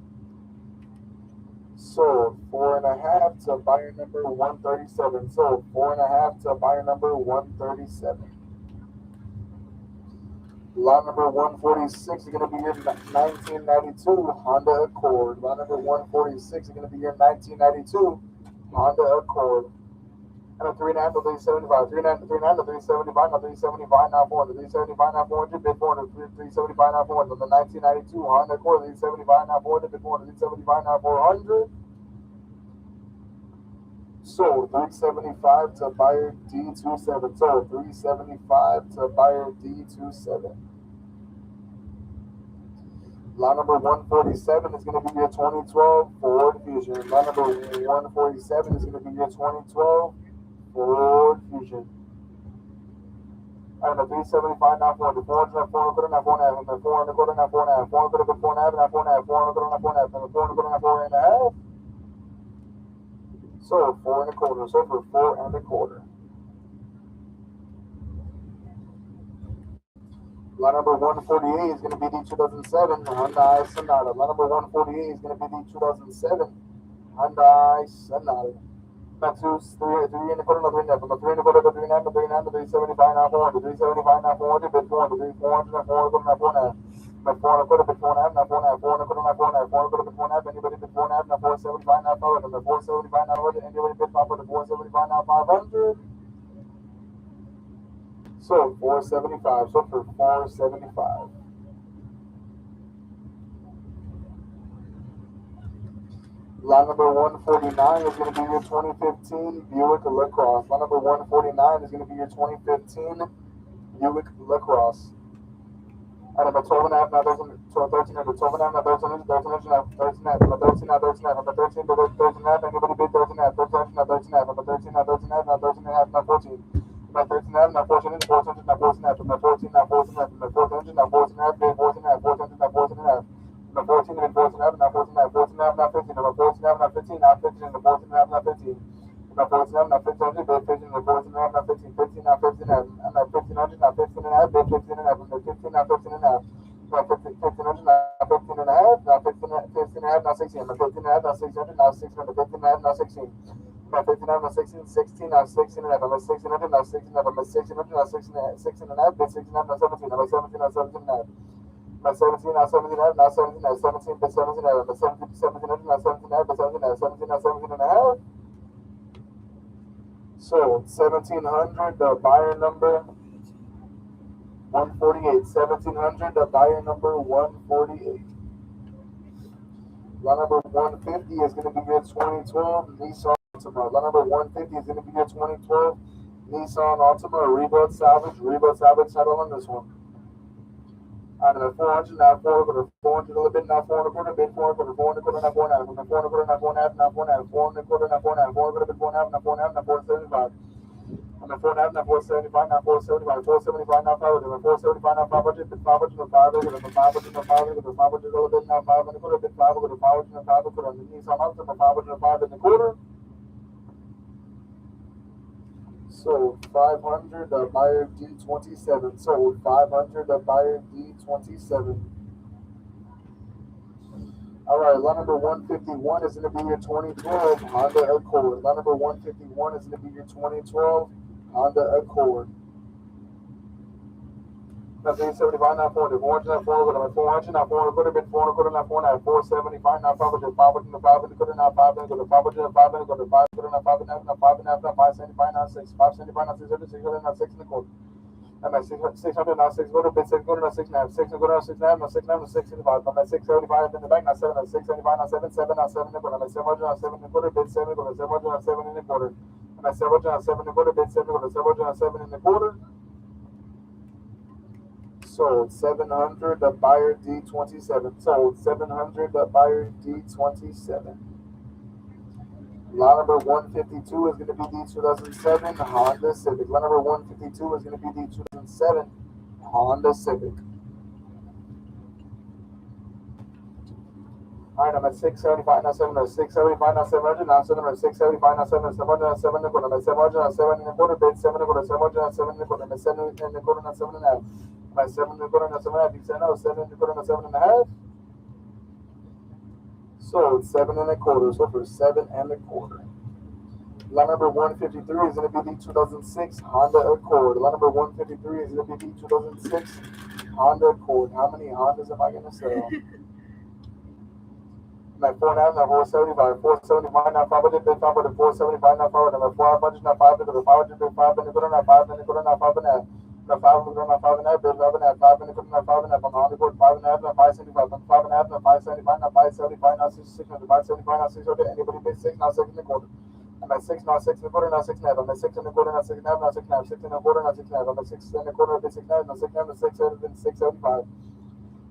Sold 4.5 to buyer number 137. Sold 4.5 to buyer number 137. Lot number 146 is going to be your 1992 Honda Accord. Lot number 146 is going to be your 1992 Honda Accord. And a 3.5 to 375. 3.5 to 375. Now 375. Now 400. 375. Now 400. Bid 400. 375. Now 400. The 1992 Honda Accord. 375. Now 400. Bid 400. 375. Now 400. Sold 375 to buyer D27. Sold 375 to buyer D27. Lot number 147 is going to be your 2012 Ford Fusion. Lot number 147 is going to be your 2012 Ford Fusion. All right, the 375 now 400, 400, 400, now 4.5, 400, now 4.5, 400, 4.5, now 4.5, 400, now 4.5, 400, now 4.5. So 4.25. So for 4.25. Lot number 148 is going to be the 2007 Hyundai Sonata. Lot number 148 is going to be the 2007 Hyundai Sonata. Now three in the quarter, three in the quarter, 375 now 400, 375 now 400, bid 400, 400 now 400, now 4.5. Now 400, bid 4.5, now 4.5, 400, now 4.5, 400, bid 4.5, anybody bid 4.5, now 475 now 500, now 475 now 100, anybody bid 500, 475 now 500. So 475. So for 475. Lot number 149 is going to be your 2015 Buick LaCrosse. Lot number 149 is going to be your 2015 Buick LaCrosse. All right, number 12 and a half, now 13, 12 and a half, now 13, 13 and a half, 13 and a half, 13 and a half, 13 and a half, number 13, 13 and a half, anybody bid 13 and a half, 13 and a half, 13 and a half, number 13, now 13 and a half, now 13 and a half, now 14. Now 13 and a half, now 14, now 14, now 14 and a half, now 14, now 14 and a half, now 14, now 14 and a half, 14 and a half, 14 and a half, 14 and a half. Number 14 and 14 and a half, now 14 and a half, 14 and a half, now 15, number 14 and a half, now 15, now 15, and 14 and a half, now 15. Number 14 and a half, now 1500, bid 15, number 14 and a half, now 15, 15, now 15 and a half, and now 1500, now 15 and a half, bid 15 and a half, and then 15, now 15 and a half. Now 1500, now 15 and a half, now 15 and a half, now 16, now 15 and a half, now 600, now 600, 15 and a half, now 16. Now 15 and a half, now 16, 16, now 16 and a half, now 1600, now 16 and a half, now 1600, now 16 and a half, bid 16 and a half, now 17, now 17, now 17 and a half. Now 17, now 17 and a half, now 17, now 17, bid 17 and a half, now 17, 1700, now 17 and a half, bid 17 and a half, 17, now 17 and a half. So 1700, the buyer number 148. 1700, the buyer number 148. Lot number 150 is going to be your 2012 Nissan Altima. Lot number 150 is going to be your 2012 Nissan Altima. Rebuild salvage title on this one. All right, 400, now 400, 400 a little bit, now 400, bid 400, 400, now 4.5, now 400, now 4.5, now 4.5, 400, now 4.5, 400, bid 4.5, now 4.5, now 475. And the 4.5, now 475, now 475, 475, now 500, now 475, now 500, bid 500, now 500, now 500, now 500, now 500 a little bit, now 500, bid 500, now 500, now 500, on the Nissan Altima, 500, now 5.25. Sold 500, the buyer D27. Sold 500, the buyer D27. All right, lot number 151 is going to be your 2012 Honda Accord. Lot number 151 is going to be your 2012 Honda Accord. Now 375, now 400, 400, now 400, 400, now 400, bid 400, now 400, 475, now 500, 500, now 500, now 500, now 500, now 500, now 500, now 500, now 500, now 575, now 6, 575, now 600, 600, now 6 and a quarter. And my 600, now 600, bid 600, now 6 and a half, 600, now 6 and a half, now 6 and a half, now 675, now 675 in the back, now 7, now 675, now 7, 7, now 7 and a quarter, now 700, now 7 and a quarter, bid 7 and a quarter, 700, now 7 and a quarter. And my 700, now 7 and a quarter, bid 7 and a quarter, 700, now 7 and a quarter. Sold 700, the buyer D27. Sold 700, the buyer D27. Lot number 152 is going to be the 2007 Honda Civic. Lot number 152 is going to be the 2007 Honda Civic. All right, I'm at 675, now 700, 675, now 700, now 700, 675, now 700, 700, now 7 and a quarter, now 700, now 7 and a quarter, bid 7 and a quarter, 700, now 7 and a quarter, now 7 and a quarter, now 7 and a half. By 7 and a quarter, now 7 and a half. You said no, 7 and a quarter, now 7 and a half. Sold 7 and a quarter. So for 7 and a quarter. Lot number 153 is going to be the 2006 Honda Accord. Lot number 153 is going to be the 2006 Honda Accord. How many Hondas am I going to sell? Now 4.5, now 475, 475, now 500, bid 500, 475, now 500, now 400, now 500, 500, bid 5 and a quarter, now 5 and a quarter, now 5 and a half. Now 5 now 5 and a half, bid 5 and a half, 5 and a quarter, now 5 and a half, on the Honda Accord, 5 and a half, now 575, now 5 and a half, now 575, now 575, now 600, 575, now 600, anybody bid 6, now 6 and a quarter. I'm at 6 now, 6 and a quarter, now 6 and a half. I'm at 6 and a quarter, now 6 and a half, now 6 and a half, 6 and a quarter, now 6 and a half. I'm at 6 and a quarter, now 6 and a half, now 6 and a half, now 675.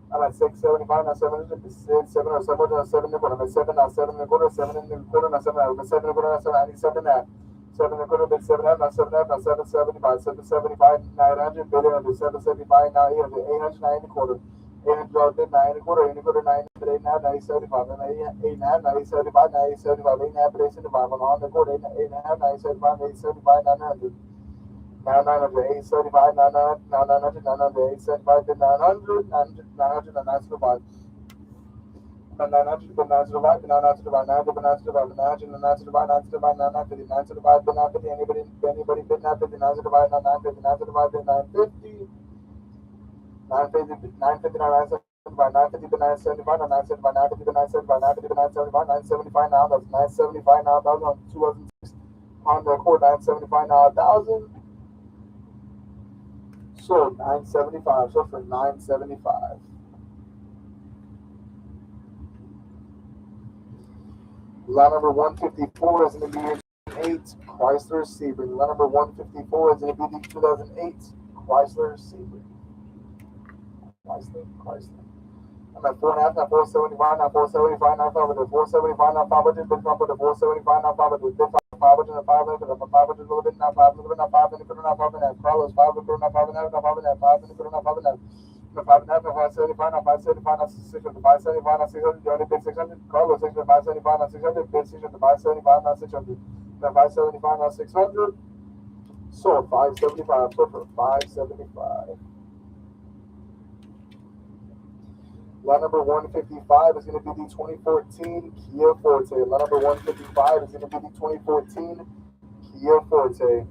I'm at 675, now 700, 6, 7 or 7, now 7 and a quarter. I'm at 7 now, 7 and a quarter, 7 and a quarter, now 7 and a half. I'm at 7 and a quarter, now 7, I need 7 and a half. 7 and a quarter, bid 7 and a half, now 7 and a half, now 775, 775, 900, bid 800, 775, now 800, 800, 9 and a quarter. 800 bid 9 and a quarter, 8 and a quarter, 9, bid 8 and a half, now 875, now 8 and a half, now 875, now 875, 8 and a half, bid 875, on the quarter, 8 and a half, now 875, 875, 900. Now 900, 875, now 900, 875, then 900, 900, 905. Now 900, then 905, then 905, 900, then 905, 900, 905, 905, 950, 905, then 950, anybody bid 950, 905, now 950, 905, then 950, 950, 950, now 975, 950, then 975, now 975, 950, then 975, 950, then 975, 975, now that's 975, now 1,000, 2006, on the court, 975, now 1,000. So 975, so for 975. Lot number 154 is going to be your 2008 Chrysler Sebring. Lot number 154 is going to be the 2008 Chrysler Sebring. Chrysler. I'm at 4.5, now 475, now 475, now 500, 475, now 500, bid 500, 475, now 500, bid 500, now 500, I'm at 500, a little bit, now 500, now 500, now 500, Carlos, 500, now 500, now 500, 500, now 500. Now 5.5, now 575, now 575, now 600, 575, now 600, Johnny bid 600, Carlos 600, 575, now 600, bid 600, 575, now 600, now 575, now 600, sold 575, sold for 575. Lot number 155 is going to be the 2014 Kia Forte. Lot number 155 is going to be the 2014 Kia Forte.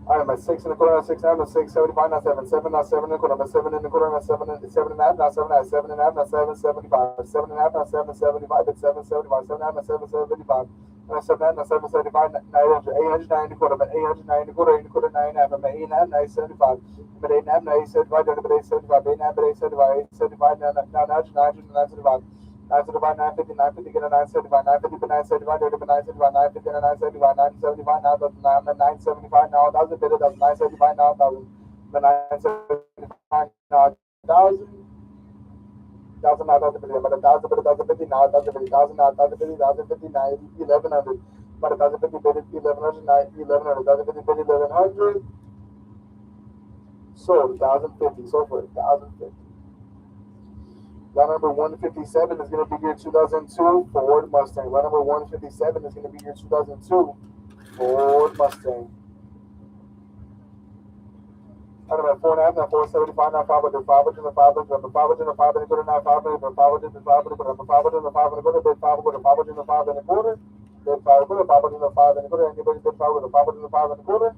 I'm at 6 and a quarter, now 6 and a half, now 675, now 7, 7, now 7 and a quarter, I'm at 7 and a quarter, now 7 and a half, now 7 and a half, 7 and a half, now 775, 7 and a half, now 775, it's 775, 7 and a half, now 775, now 7 and a half, now 775, 900, 800, 9 and a quarter, I'm at 800, 9 and a quarter, 8 and a quarter, 9 and a half, I'm at 8 and a half, now 875, I'm at 8 and a half, now 875, down to 875, 8 and a half, 875, 875, now 900, 900, 975. 975, 950, 950, get a 975, 950, 975, get a 975, 950, 975, 975, now that's 975, now 1,000, bid it, that's 975, now 1,000, the 975, now 1,000, 1,000, now 1,050, but 1,000, but 1,050, now 1,050, 1,000, now 1,050, 1,050, now 1,100, but 1,050, bid it, 1,100, now 1,100, 1,050, bid it, 1,100, sold 1,050, sold for 1,050. Lot number 157 is going to be your 2002 Ford Mustang. Lot number 157 is going to be your 2002 Ford Mustang. I'm at 4.5, now 475, now 500, 500, now 500, now 500, now 500, now 500, now 500, now 500, now 500, now 500, bid 500, 500, now 5 and a quarter, bid 500, 500, now 5 and a quarter, anybody bid 500, 500, now 5 and a quarter,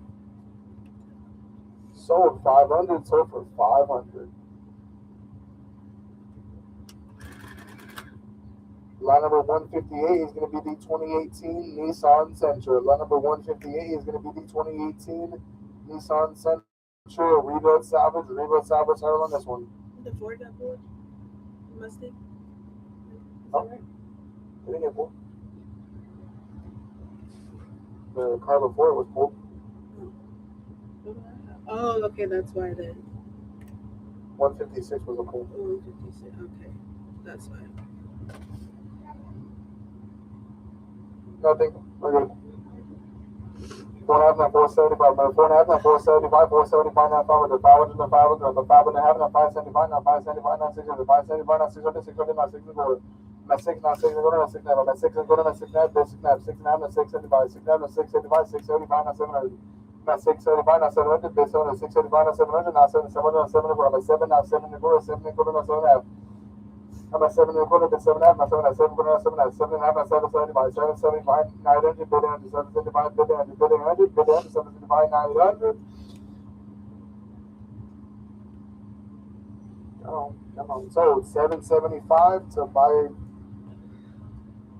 sold 500, sold for 500. Lot number 158 is going to be the 2018 Nissan Sentra. Lot number 158 is going to be the 2018 Nissan Sentra. Rebuild salvage, title on this one. The Ford got pulled? Mustang? Oh, right? Didn't get pulled. The car before it was pulled. Oh, okay, that's why then. 156 was a pull. 156, okay. That's why. Nothing. We're good. 4.5, now 475, now 4.5, now 475, 475, now 500, 500, now 500, now 5 and a half, now 575, now 575, now 600, 575, now 600, 600, now 6 and quarter. Now 6, now 6 and quarter, now 6 and a half, now 6 and quarter, now 6 and a half, 6 and a half, 6 and a half, now 675, 6 and a half, now 675, 675, now 700. Now 675, now 700, bid 700, 675, now 700, now 7, 700, now 7 and a quarter, now 7, now 7 and a quarter, 7 and a quarter, now 7 and a half. I'm at 7 and a quarter, bid 7 and a half, now 7 and a half, 7 quarter, now 7 and a half, 7 and a half, now 775, 775, 900, bid 100, 775, bid 100, bid 100, bid 100, 775, 900. Come on. Sold 775 to buyer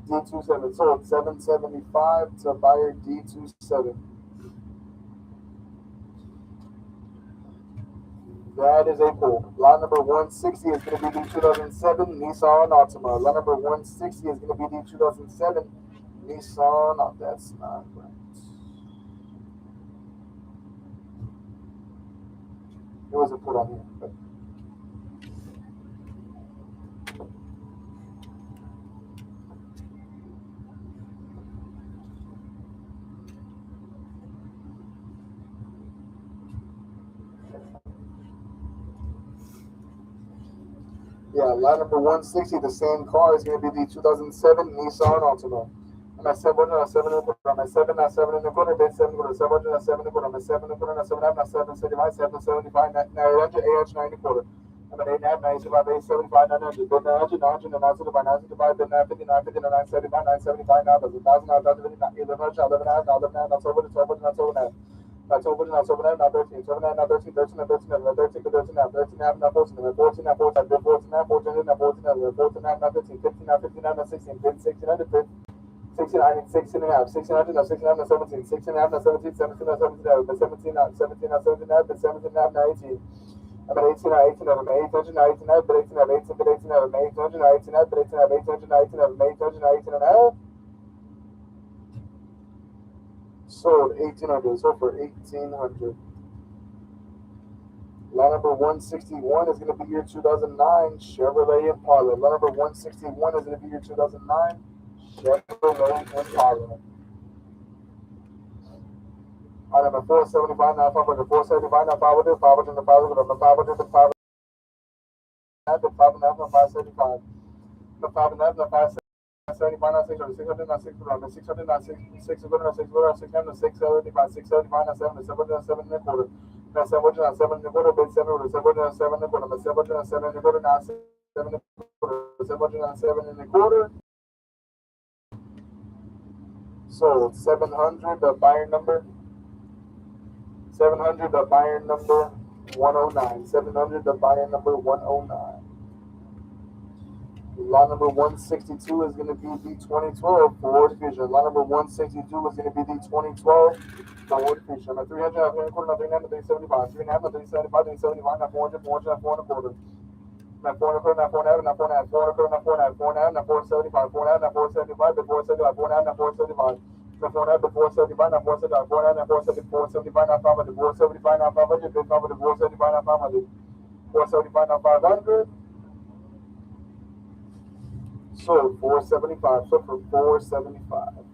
D27. Sold 775 to buyer D27. That is a pull. Lot number 160 is going to be the 2007 Nissan Altima. Lot number 160 is going to be the 2007 Nissan. Oh, that's not right. It was a put on here. But yeah, lot number 160, the same car is going to be the 2007 Nissan Altima. I'm at 707 in the quarter. I'm at 707 in the quarter. Bid 7 quarter. 707 in the quarter. I'm at 7 in the quarter. I'm at 7 half. I'm at 775. 775. 900. 890 quarter. I'm at 8 and a half. 975. 875. 900. Bid 900. 900. 975. 975. Bid 950. 950. 975. 975. Now there's 1,000. Now 1,050. 1100. 11 and a half. Now 11 and a half. Now 12. 12. Now 12 and a half. Now 12. Now 12 and a half. Now 13. 12 and a half. Now 13. 13. Now 13. Now 13. 13. Now 13 and a half. Now 14. Now 14. Now 14. Bid 14 and a half. 14. Now 14. Now 14 and a half. Now 15. 15. Now 15. Now 16. Bid 1600. Bid 16, I need 16 and a half, 1600, now 16 and a half, now 17, 16 and a half, now 17, 17, now 17, now 17, now 17, now 17 and a half, but 17 and a half, now 18. I'm at 18, now 18, now 800, now 18 and a half, but 18, now 18, but 18, now 800, now 18 and a half, but 18, now 800, now 18, now 800, now 18 and a half. Sold 1800, sold for 1800. Lot number 161 is going to be your 2009 Chevrolet Impala. Lot number 161 is going to be your 2009 Chevrolet Impala. Item at 475, now 500, 475, now 500, 500, 500, 500, 500, 575, 575, 575, now 600, 600, now 600, 600, now 600, now 600, 600, 675, 675, now 7, 7, 7 and a quarter. Now 7, now 7 and a quarter, bid 7, 7, now 7 and a quarter, 7, now 7 and a quarter, now 7 and a quarter, 7, now 7 and a quarter. Sold 700, the buyer number 700, the buyer number 109. 700, the buyer number 109. Lot number 162 is going to be the 2012 Ford Fusion. Lot number 162 is going to be the 2012 Ford Fusion. I'm at 300, I'm at 300, 375, 3.5, 375, 375, now 400, 400, now 4 and a quarter. Now 4 and a quarter, now 4 and a half, now 4 and a half, 4 and a quarter, now 4 and a half, 4 and a half, now 475, 4 and a half, now 475, but 475, 4 and a half, now 475. Now 4 and a half, but 475, now 475, 4 and a half, now 475, now 500, 475, now 500, bid 500, 475, now 500, 475, now 500. Sold 475, sold for 475.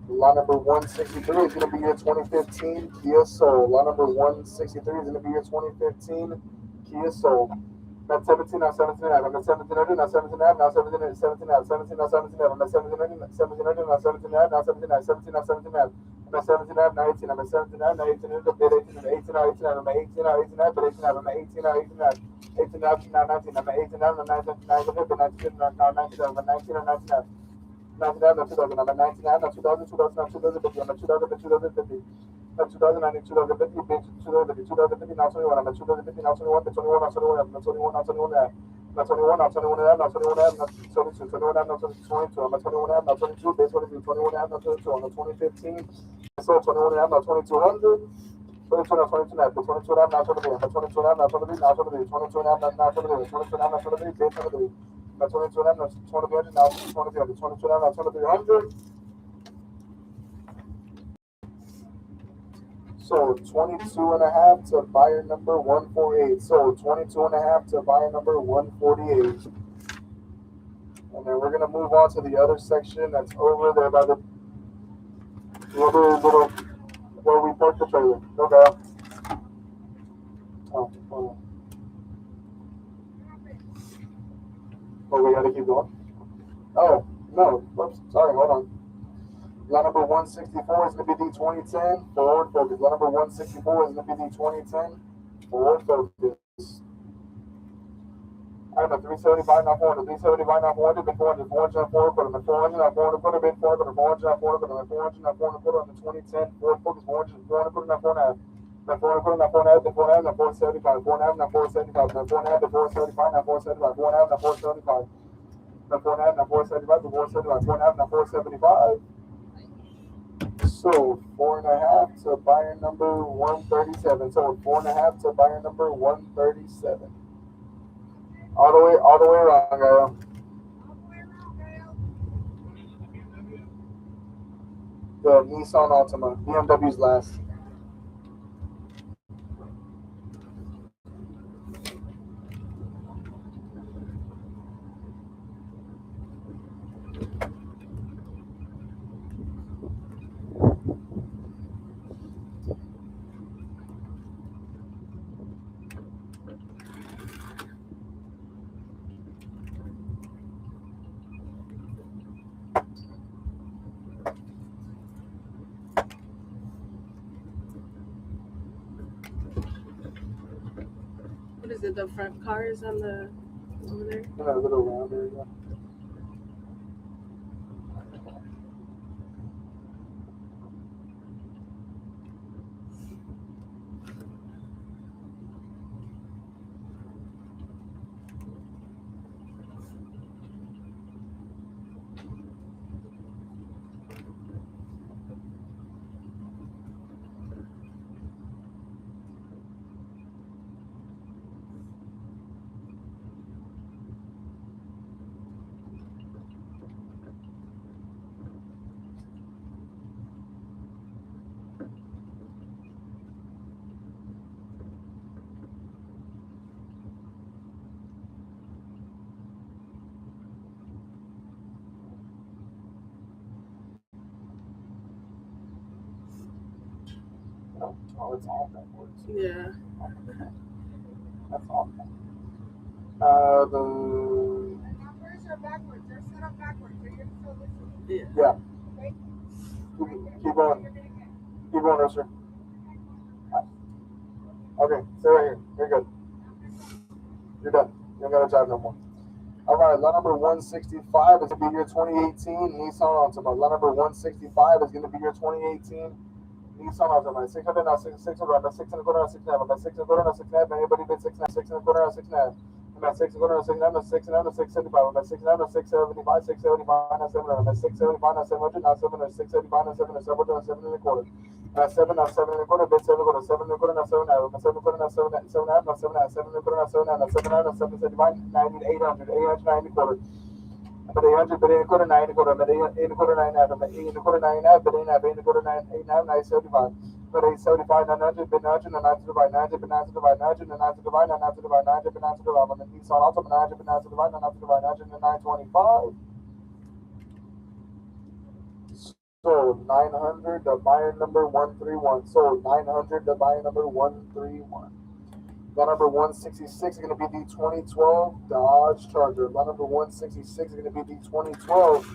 Lot number 163 is going to be your 2015 Kia Soul. Lot number 163 is going to be your 2015 Kia Soul. Now 17, now 17 and a half. I'm at 1700, now 17 and a half, now 17 and 17 and a half, 17, now 17 and a half. I'm at 1700, now 1700, now 17 and a half, now 17 and a half, 17, now 17 and a half. I'm at 17 and a half, now 18. I'm at 17 and a half, now 18 and a half, bid 18 and 18, now 18 and a half. I'm at 18 now, 18 and a half, but 18 and a half. I'm at 18 now, 18 and a half. 18 now, now 19. I'm at 18 now, now 19, 19, but 19, now 19. I'm at 19 and 19 and a half. 19 now, 2000. I'm at 19 now, 2000, 2000, now 2050. I'm at 2000, 2050. Now 2000, I need 2050, bid 2050, 2050, now 21. I'm at 2050, now 21, bid 21, now 21, now 21, now 21 and a half. Now 21, now 21 and a half, now 21 and a half, now 22, 21 and a half, now 22. I'm at 21 and a half, now 22, bid 22, 21 and a half, now 22. On the 2015, so 21 and a half, now 2200. 22 now, 22 and a half, bid 22 and a half, now 23. I'm at 22 and a half, now 23, now 23. 22 and a half, now 23. 22 and a half, now 23, bid 23. Now 22 and a half, now 2300, now 2300. 22 and a half, now 2300. So 22 and a half to buyer number 148. So 22 and a half to buyer number 148. And then we're going to move on to the other section that's over there by the other little, where we parked the trailer. No doubt. Oh, we got to keep going. Oh, no. Whoops. Sorry, hold on. Lot number 164 is going to be the 2010 Ford Focus. Lot number 164 is going to be the 2010 Ford Focus. I'm at 375, now 400, 375, now 400, bid 400, 400, now 400, bid 400, now 400, bid 400, 400, now 400, now 400, now 400, on the 2010 Ford Focus, 400, 400, now 400, now 400, now 400, bid 400, now 475, 400, now 475, now 400, bid 475, now 475, 400, now 475, now 400, now 475, bid 475, 400, now 475. Sold 4.5 to buyer number 137. Sold 4.5 to buyer number 137. All the way around, Gail. The Nissan Altima. BMW's last. What is it? The front cars on the over there? In that little round area. Oh, it's all backwards. Yeah. That's all. The numbers are backwards. They're set up backwards. So you're still listening. Yeah. yeah. Keep going. Keep going, Rooster. Okay, stay right here. You're good. You're done. You don't gotta drive no more. All right, lot number 165 is gonna be your 2018 Nissan Altima. Lot number 165 is gonna be your 2018 Nissan Altima. 600 now, 600, about 6 and a quarter, 6 and a half, about 6 and a quarter, 6 and a half. Anybody bid 6 and a quarter, 6 and a half. About 6 and a quarter, 6 and a half, 6 and a half, 675. About 6 and a half, 675, 675, now 700. About 675, now 700, now 700, 675, now 700, 700, 7 and a quarter. Now 7, now 7 and a quarter, bid 7 and a quarter, 7 and a quarter, now 7 and a half. About 7 and a quarter, now 7 and a half, now 7 and a half, 7 and a quarter, now 7 and a half, now 7 and a half, now 775, 90, 800, 800, 90 quarter. But 800, but 8 and a quarter, 9 and a quarter, but 8 and a quarter, 9 and a half, but 8 and a quarter, 9 and a half, but 8 and a half, 8 and a quarter, 9 and a half, 975. But 875, 900, but 900, 900 divide, 900, but 900 divide, 900, 900 divide, 900 divide, 900, but 900 divide. On the Nissan Altima, 900, but 900 divide, 900 divide, 900, and 925. Sold 900, the buyer number 131. Sold 900, the buyer number 131. Lot number 166 is going to be the 2012 Dodge Charger. Lot number 166 is going to be the 2012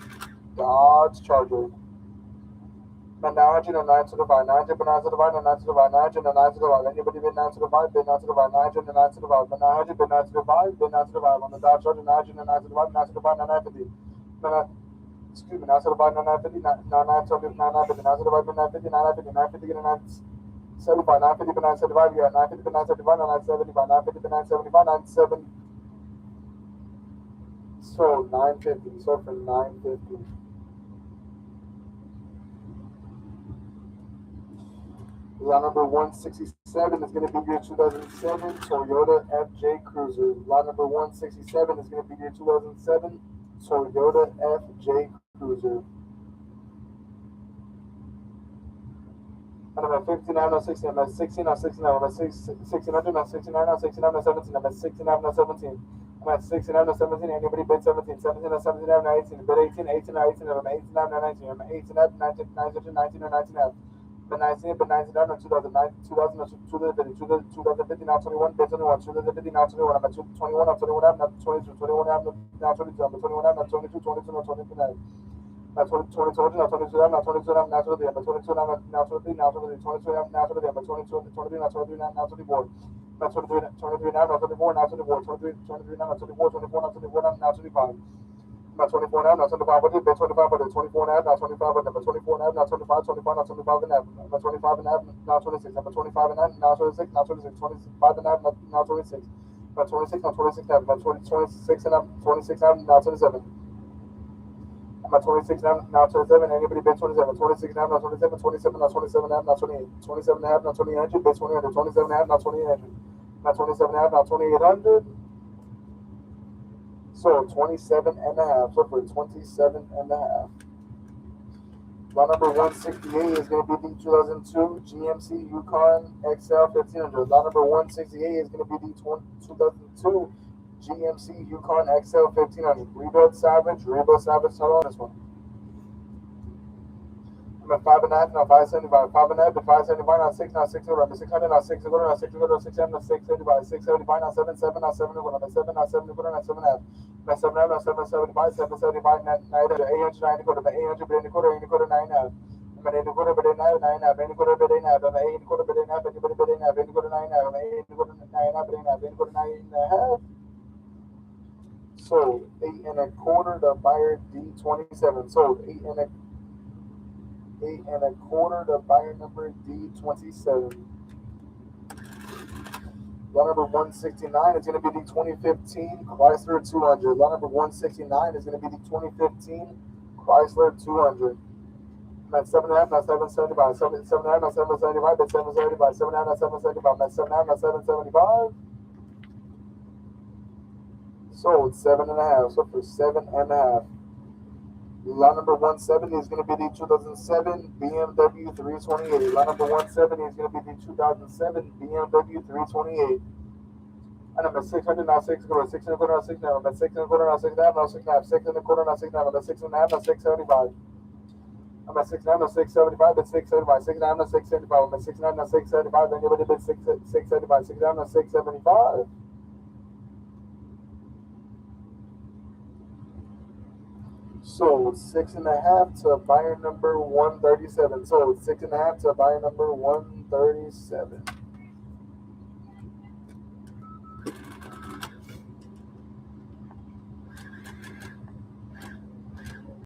Dodge Charger. 900 and 9 to divide, 900 and 9 to divide, 9 to divide, 900 and 9 to divide. Anybody bid 9 to divide, bid 9 to divide, 900 and 9 to divide, 900 bid 9 to divide, bid 9 to divide. On the Dodge Charger, 900 and 9 to divide, 9 to divide, 950. Excuse me, 9 to divide, 950, 9 to divide, 950, 9 to divide, 950, 950, 950, 975, 950, 975, you got 950, 975, 975, 950, 975, 970. So 950, so for 950. Lot number 167 is going to be your 2007 Toyota FJ Cruiser. Lot number 167 is going to be your 2007 Toyota FJ Cruiser. And I'm at 15, I'm at 16, I'm at 16, I'm at 16, I'm at 1600, I'm at 69, I'm at 69, I'm at 17, I'm at 16, I'm at 17. I'm at 16, I'm at 17, anybody bid 17, 17, I'm at 17, I'm at 18, bid 18, 18, 18, I'm at 18, I'm at 19, I'm at 18, I'm at 19, 19, 19, or 19, but 19, but 19, I'm at 2009, 2050, 2050, now 21, bid 21, 2050, now 21, I'm at 21, I'm 21, I'm at 22, 21, I'm now 22, I'm at 21, I'm at 22, 22, now 22, now 22, now 22, I'm now 22, I'm now 23, I'm at 22, I'm at now 23, now 23, 22, I'm now 23, I'm at 22, 23, now 23, now 24. Now 23, 23 now, now 24, now 24, 23, 23 now, now 24, 24, now 24, now 25. Now 24 now, now 25, but it's 25, but it's 24 now, now 25, but it's 24 now, now 25, 25, now 25 and a half, now 25 and a half, now 26, now 25 and a half, now 26, now 26, 25 and a half, now 26, now 26, now 26 and a half, now 26 and a half, 26 and a half, now 27. I'm I'm at 26 now 27. Anybody bid 27? 26 now 27. 27 now 27 now 28. 27 now 2800. Bid 2000. 27 now 2800. Now 27 now 2800. So 27 and a half. So for 27 and a half. Lot number 168 is going to be the 2002 GMC Yukon XL 1500. Lot number 168 is going to be the 2002 GMC Yukon XL 1500. Rebuild salvage title on this one. I'm at 5.5 now, 575. 5.5 to 575 now, 6 now, 6 over. 600 now, 6 over now, 6 over, 6 now, 675. 675 now, 7 7 now, 7 over. 7 now, 7 over now, 7 half. Now 7 now, 775, 775, 900, 800, 9 quarter, 800, 8 quarter, 8 quarter, 9 half. I'm at 8 quarter, but 8 half, 9 half, 8 quarter, but 8 half. I'm at 8 quarter, but 8 half, 8 quarter, but 8 half, 8 quarter, 9 half. I'm at 8 quarter, 9 half, 8 half, 8 quarter, 9 and a half. Sold 8 and a quarter to buyer D27. Sold 8 and a quarter to buyer number D27. Lot number 169 is going to be the 2015 Chrysler 200. Lot number 169 is going to be the 2015 Chrysler 200. I'm at 7.5 now 775. 7.5 now 775. Bid 775. 7.5 now 775. I'm at 7.5 now 775. Sold 7.5. So for 7.5. Lot number 170 is going to be the 2007 BMW 328. Lot number 170 is going to be the 2007 BMW 328. And I'm at 600 now, 6 quarter, 6 and a quarter now, 6 now. I'm at 6 and a quarter now, 6 and a half now, 6 and a half, 6 and a quarter now, 6 and a half. I'm at 6 and a half now, 675. I'm at 6 and a half now, 675, but 675, 6 and a half now, 675. I'm at 6 and a half now, 675. Anybody bid 675, 6 and a half now, 675. Sold 6.5 to buyer number 137. Sold 6.5 to buyer number 137.